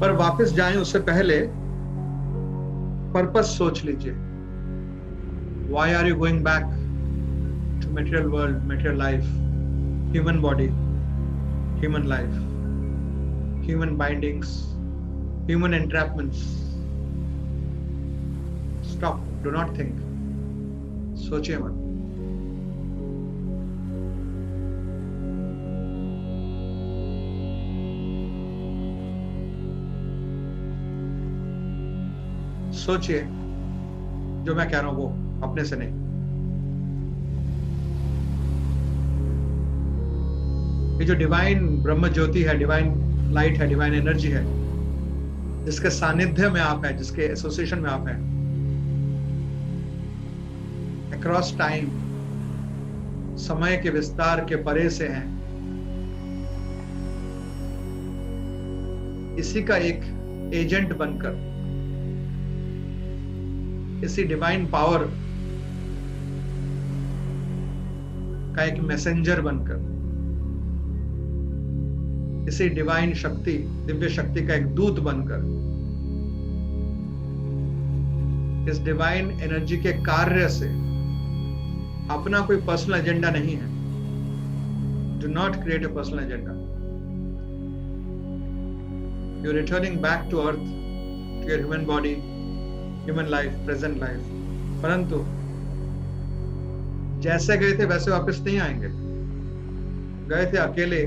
पर वापस जाएं उससे पहले पर्पस सोच लीजिए। Why are you going back to material world, material life, human body, human life, human bindings, human entrapments? Stop. Do not think. सोचिए मत। सोचिए, जो मैं कह रहा हूं वो अपने से नहीं। ये जो डिवाइन ब्रह्म ज्योति है, डिवाइन लाइट है, डिवाइन एनर्जी है, जिसके सानिध्य में आप हैं, जिसके एसोसिएशन में आप हैं, अक्रॉस टाइम, समय के विस्तार के परे से हैं, इसी का एक एजेंट बनकर, इसी डिवाइन पावर का एक मैसेंजर बनकर, इसी डिवाइन शक्ति, दिव्य शक्ति का एक दूत बनकर, इस डिवाइन एनर्जी के कार्य से, अपना कोई पर्सनल एजेंडा नहीं है। Do not create a personal agenda. You are returning back to earth, to your human body, human life, present life. परंतु जैसे गए थे वैसे वापस नहीं आएंगे। गए थे अकेले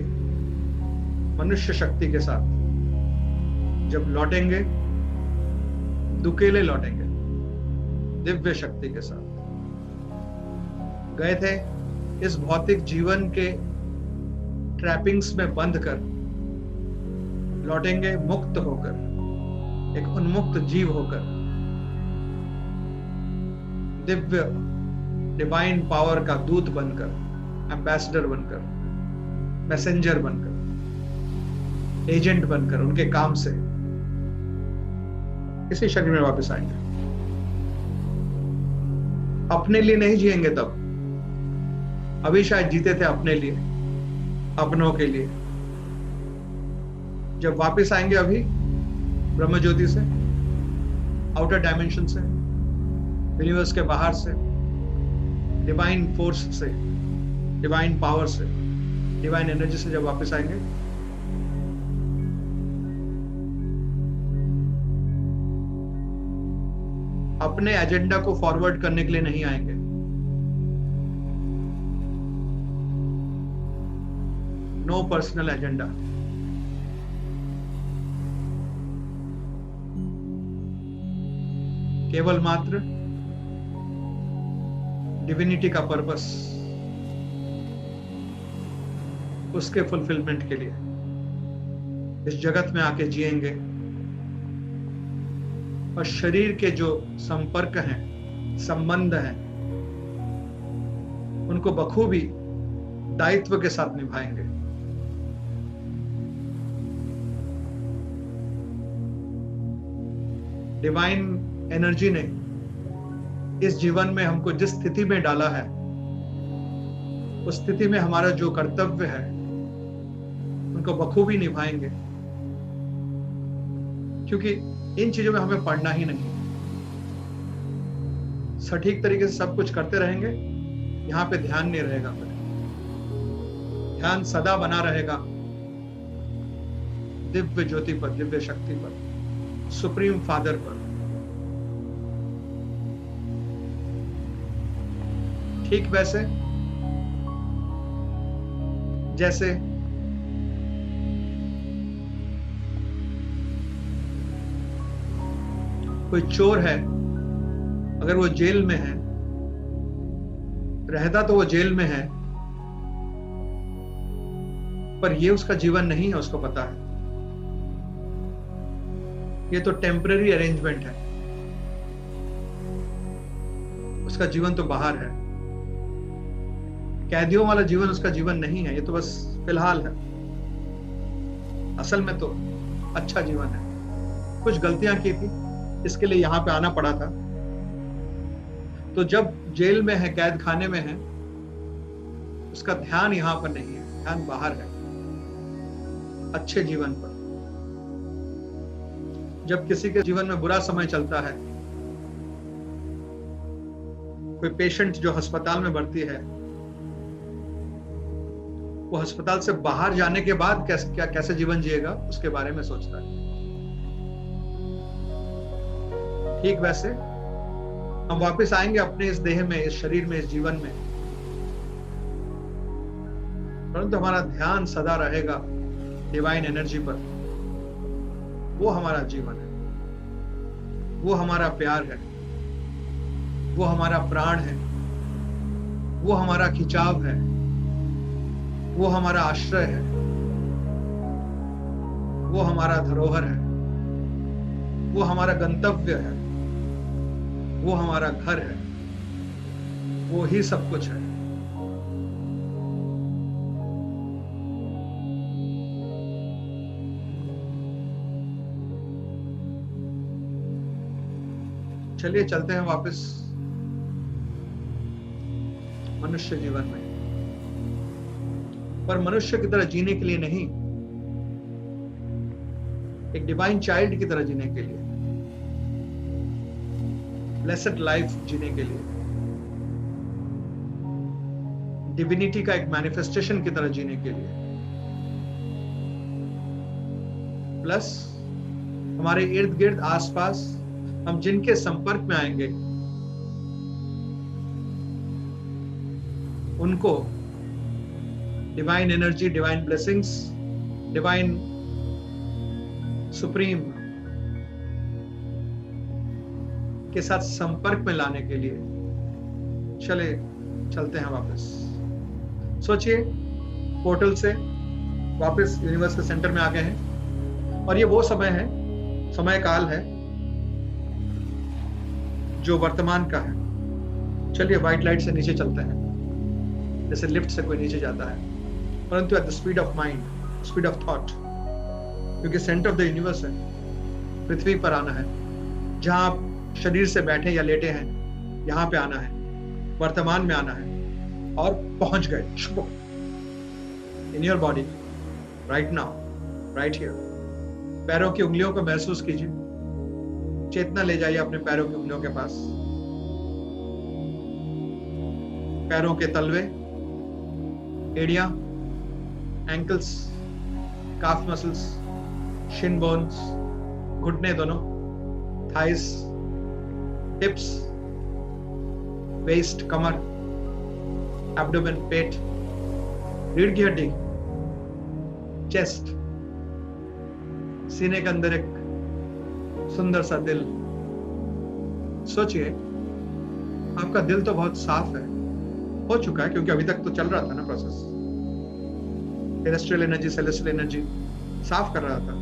मनुष्य शक्ति के साथ, जब लौटेंगे दुकेले लौटेंगे दिव्य शक्ति के साथ। गए थे इस भौतिक जीवन के ट्रैपिंग्स में बंद कर, लौटेंगे मुक्त होकर, एक उन्मुक्त जीव होकर, दिव्य डिवाइन पावर का दूत बनकर, एम्बेसडर बनकर, मैसेंजर बनकर, एजेंट बनकर, उनके काम से इसी शरीर में वापस आएंगे। अपने लिए नहीं जिएंगे तब, अभी शायद जीते थे अपने लिए, अपनों के लिए। जब वापस आएंगे अभी ब्रह्म ज्योति से, आउटर डायमेंशन से, यूनिवर्स के बाहर से, डिवाइन फोर्स से, डिवाइन पावर से, डिवाइन एनर्जी से जब वापस आएंगे, अपने एजेंडा को फॉरवर्ड करने के लिए नहीं आएंगे। No personal agenda. केवल मात्र डिविनिटी का पर्पस, उसके फुलफिलमेंट के लिए इस जगत में आके जिएंगे। और शरीर के जो संपर्क हैं, संबंध हैं, उनको बखूबी दायित्व के साथ निभाएंगे। डिवाइन एनर्जी ने इस जीवन में हमको जिस स्थिति में डाला है, उस स्थिति में हमारा जो कर्तव्य है उनको बखूबी निभाएंगे, क्योंकि इन चीजों में हमें पढ़ना ही नहीं। सटीक तरीके से सब कुछ करते रहेंगे, यहां पे ध्यान नहीं रहेगा। ध्यान सदा बना रहेगा दिव्य ज्योति पर, दिव्य शक्ति पर, सुप्रीम फादर पर। ठीक वैसे जैसे कोई चोर है, अगर वो जेल में है, रहता तो वो जेल में है, पर ये उसका जीवन नहीं है, उसको पता है। ये तो टेम्पररी अरेंजमेंट है, उसका जीवन तो बाहर है। कैदियों वाला जीवन उसका जीवन नहीं है, ये तो बस फिलहाल है। असल में तो अच्छा जीवन है। कुछ गलतियां की थी, इसके लिए यहाँ पे आना पड़ा था। तो जब जेल में है, कैद खाने में है, उसका ध्यान यहाँ पर नहीं है, ध्यान बाहर है, अच्छे जीवन पर। जब किसी के जीवन में बुरा समय चलता है, कोई पेशेंट जो अस्पताल में भर्ती है, वो अस्पताल से बाहर जाने के बाद कैसे जीवन जिएगा उसके बारे में सोचता है। ठीक वैसे हम वापस आएंगे अपने इस देह में, इस शरीर में, इस जीवन में, परंतु हमारा ध्यान सदा रहेगा डिवाइन एनर्जी पर। वो हमारा जीवन है, वो हमारा प्यार है, वो हमारा प्राण है, वो हमारा खिंचाव है, वो हमारा आश्रय है, वो हमारा धरोहर है, वो हमारा गंतव्य है, वो हमारा घर है, वो ही सब कुछ है। चलिए चलते हैं वापस मनुष्य जीवन में, पर मनुष्य की तरह जीने के लिए नहीं, एक डिवाइन चाइल्ड की तरह जीने के लिए, ब्लेसेड लाइफ जीने के लिए, डिविनिटी का एक मैनिफेस्टेशन की तरह जीने के लिए, प्लस हमारे इर्द गिर्द आसपास हम जिनके संपर्क में आएंगे उनको divine energy, divine blessings, divine supreme के साथ संपर्क में लाने के लिए चलते हैं वापस। सोचिए, पोर्टल से वापस यूनिवर्स के सेंटर में आ गए हैं, और ये वो समय है, समय काल है जो वर्तमान का है। चलिए व्हाइट लाइट से नीचे चलते हैं, जैसे लिफ्ट से कोई नीचे जाता है, परंतु at the speed of mind, speed of thought, क्योंकि सेंटर ऑफ द यूनिवर्स है, पृथ्वी पर आना है। जहां आप शरीर से बैठे या लेटे हैं, यहां पे आना है, वर्तमान में आना है, और पहुंच गए in your body right now, right here. पैरों की उंगलियों को महसूस कीजिए, चेतना ले जाइए अपने पैरों की उंगलियों के पास। पैरों के तलवे, एड़ियां, ankles, calf muscles, shin bones, घुटने दोनों, थाइस, हिप्स, वेस्ट, कमर, एब्डोमेन, पेट, रीढ़ की हड्डी, चेस्ट, सीने के अंदर एक सुंदर सा दिल। सोचिए, आपका दिल तो बहुत साफ है, हो चुका है, क्योंकि अभी तक तो चल रहा था ना process, terrestrial energy, celestial energy साफ कर रहा था।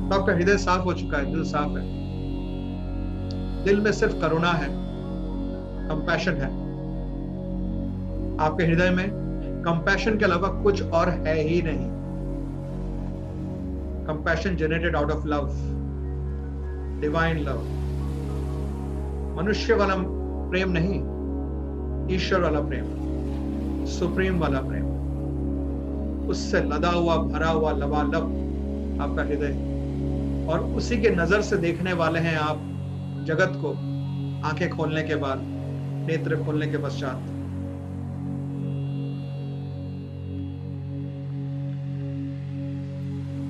तो आपका हृदय साफ हो चुका है, दिल साफ है। दिल में सिर्फ करुणा है, कंपैशन है। आपके हृदय में कंपैशन के अलावा कुछ और है ही नहीं। Compassion generated out of love, divine love. मनुष्य वाला प्रेम नहीं, ईश्वर वाला प्रेम, सुप्रीम वाला प्रेम, उससे लदा हुआ, भरा हुआ, लबालब आपका हृदय, और उसी के नजर से देखने वाले हैं आप जगत को, आंखें खोलने के बाद, नेत्र खोलने के पश्चात।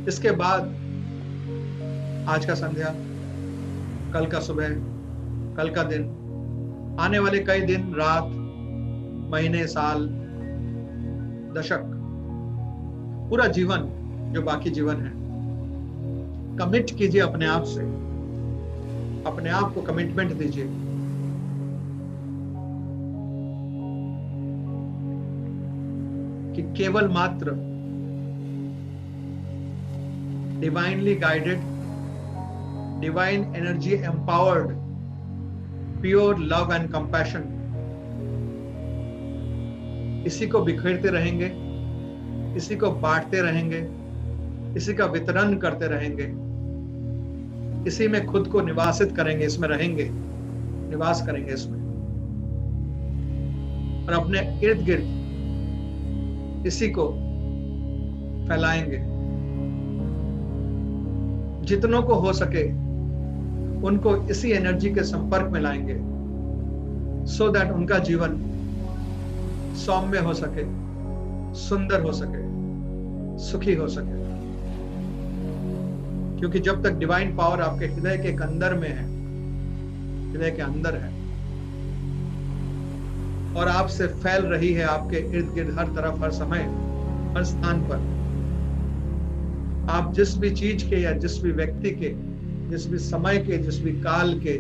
इसके बाद आज का संध्या, कल का सुबह, कल का दिन, आने वाले कई दिन, रात, महीने, साल, दशक, पूरा जीवन जो बाकी जीवन है, कमिट कीजिए अपने आप से, अपने आप को कमिटमेंट दीजिए कि केवल मात्र divinely guided, divine energy empowered, pure love and compassion, इसी को बिखेरते रहेंगे, इसी को बांटते रहेंगे, इसी का वितरण करते रहेंगे, इसी में खुद को निवासित करेंगे, इसमें रहेंगे, निवास करेंगे इसमें, और अपने इर्द गिर्द इसी को फैलाएंगे। जितनों को हो सके उनको इसी एनर्जी के संपर्क में लाएंगे, सो दैट उनका जीवन सौम्य हो सके, सुंदर हो सके, सुखी हो सके। क्योंकि जब तक डिवाइन पावर आपके हृदय के अंदर में है, हृदय के अंदर है और आपसे फैल रही है आपके इर्द गिर्द, हर तरफ, हर समय, हर स्थान पर, आप जिस भी चीज के या जिस भी व्यक्ति के, जिस भी समय के, जिस भी काल के,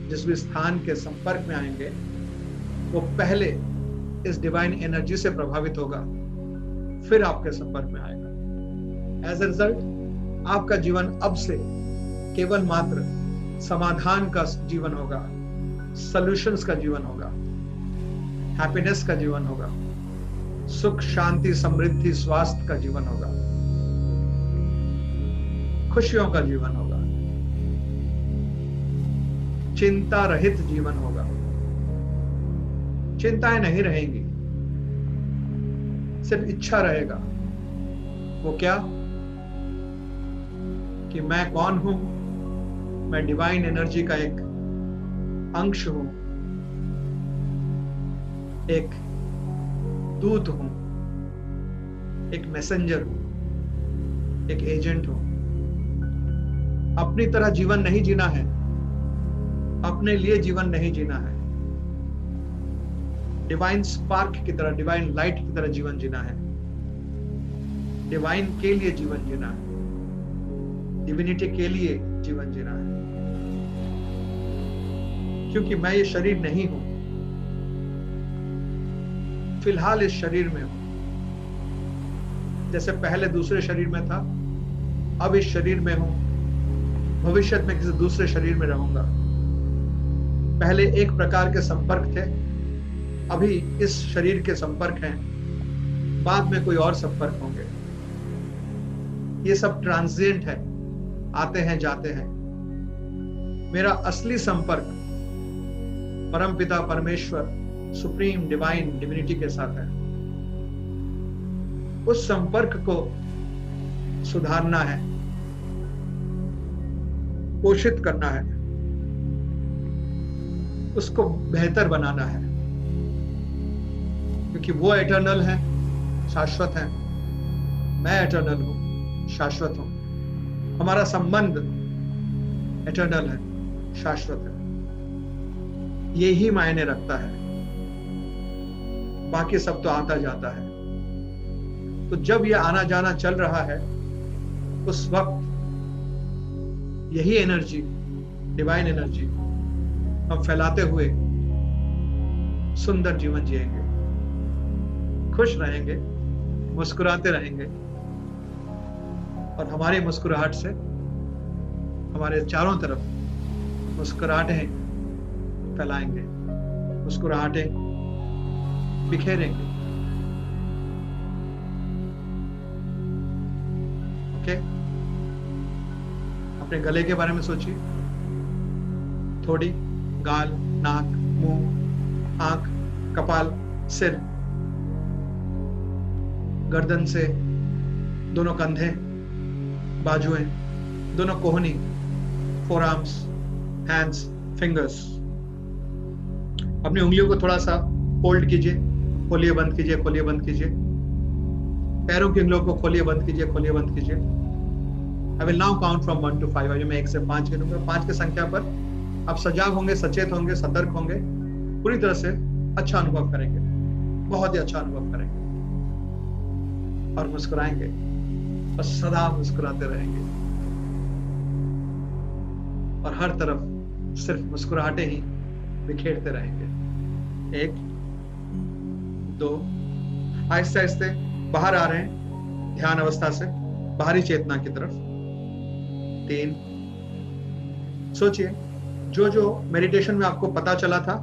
जिस भी स्थान के संपर्क में आएंगे, वो पहले इस डिवाइन एनर्जी से प्रभावित होगा, फिर आपके संपर्क में आएगा। एज ए रिजल्ट आपका जीवन अब से केवल मात्र समाधान का जीवन होगा, सॉल्यूशंस का जीवन होगा, हैप्पीनेस का जीवन होगा, सुख, शांति, समृद्धि, स्वास्थ्य का जीवन होगा, खुशियों का जीवन होगा, चिंता रहित जीवन होगा। चिंताएं नहीं रहेंगी, सिर्फ इच्छा रहेगा। वो क्या? कि मैं कौन हूं? मैं डिवाइन एनर्जी का एक अंश हूं, एक दूत हूं, एक मैसेंजर हूं, एक एजेंट हूं। अपनी तरह जीवन नहीं जीना है, अपने लिए जीवन नहीं जीना है, डिवाइन स्पार्क की तरह, डिवाइन लाइट की तरह जीवन जीना है, डिवाइन के लिए जीवन जीना है, डिविनिटी के लिए जीवन जीना है। क्योंकि मैं ये शरीर नहीं हूं, फिलहाल इस शरीर में हूं, जैसे पहले दूसरे शरीर में था, अब इस शरीर में हूं, भविष्य में किसी दूसरे शरीर में रहूंगा। पहले एक प्रकार के संपर्क थे, अभी इस शरीर के संपर्क हैं, बाद में कोई और संपर्क होंगे। ये सब ट्रांजिएंट है, आते हैं जाते हैं। मेरा असली संपर्क परमपिता परमेश्वर, सुप्रीम डिवाइन डिविनिटी के साथ है। उस संपर्क को सुधारना है, पोषित करना है, उसको बेहतर बनाना है, क्योंकि वो एटर्नल है, शाश्वत है, मैं एटर्नल हूं, शाश्वत हूं। हमारा संबंध एटर्नल है, शाश्वत है। ये ही मायने रखता है, बाकी सब तो आता जाता है। तो जब ये आना जाना चल रहा है, उस वक्त यही एनर्जी, डिवाइन एनर्जी, हम फैलाते हुए सुंदर जीवन जिएंगे, खुश रहेंगे, मुस्कुराते रहेंगे, और हमारी मुस्कुराहट से हमारे चारों तरफ मुस्कुराहटें फैलाएंगे, मुस्कुराहटें बिखेरेंगे। ओके? अपने गले के बारे में सोचिए, थोड़ी, गाल, नाक, मुंह, आंख, कपाल, सिर, गर्दन से दोनों कंधे, बाजुएं, दोनों कोहनी, फोरआर्म्स, हैंड्स, फिंगर्स। अपनी उंगलियों को थोड़ा सा फोल्ड कीजिए, खोलिए बंद कीजिए, खोलिए बंद कीजिए। पैरों की उंगलियों को खोलिए बंद कीजिए, खोलिए बंद कीजिए। I will now count from 1 to 5। अभी मैं 1 से 5 गिनूंगा। 5 की संख्या पर आप सजाग होंगे, सचेत होंगे, सतर्क होंगे, पूरी तरह से अच्छा अनुभव करेंगे, बहुत ही अच्छा अनुभव करेंगे, और मुस्कुराएंगे, और सदा मुस्कुराते रहेंगे, और हर तरफ सिर्फ मुस्कुराहटें ही बिखेरते रहेंगे। 1, 2, आहिस्ते आहिस्ते बाहर आ रहे हैं ध्यान अवस्था से, बाहरी चेतना की तरफ। 3, सोचिए जो जो मेडिटेशन में आपको पता चला था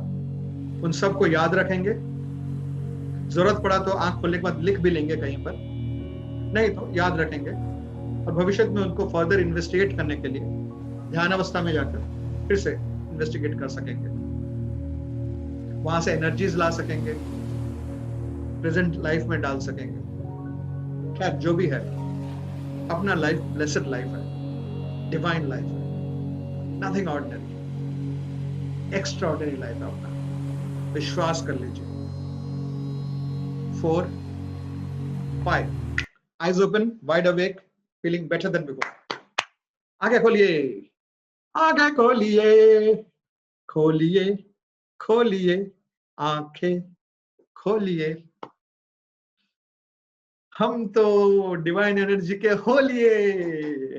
उन सबको याद रखेंगे। जरूरत पड़ा तो आंख खोलने के बाद लिख भी लेंगे कहीं पर, नहीं तो याद रखेंगे, और भविष्य में उनको फर्दर इन्वेस्टिगेट करने के लिए ध्यान अवस्था में जाकर फिर से इन्वेस्टिगेट कर सकेंगे, वहां से एनर्जीज ला सकेंगे, प्रेजेंट लाइफ में डाल सकेंगे। खैर जो भी है, अपना लाइफ ब्लेस्ड लाइफ है, डिवाइन लाइफ है, nothing ordinary, extra ordinary life है अपना, विश्वास कर लीजिए। 4, 5, eyes open, wide awake, feeling better than before। आगे खोलिए, आगे खोलिए, खोलिए खोलिए आंखें खोलिए, हम तो डिवाइन एनर्जी के होलिए।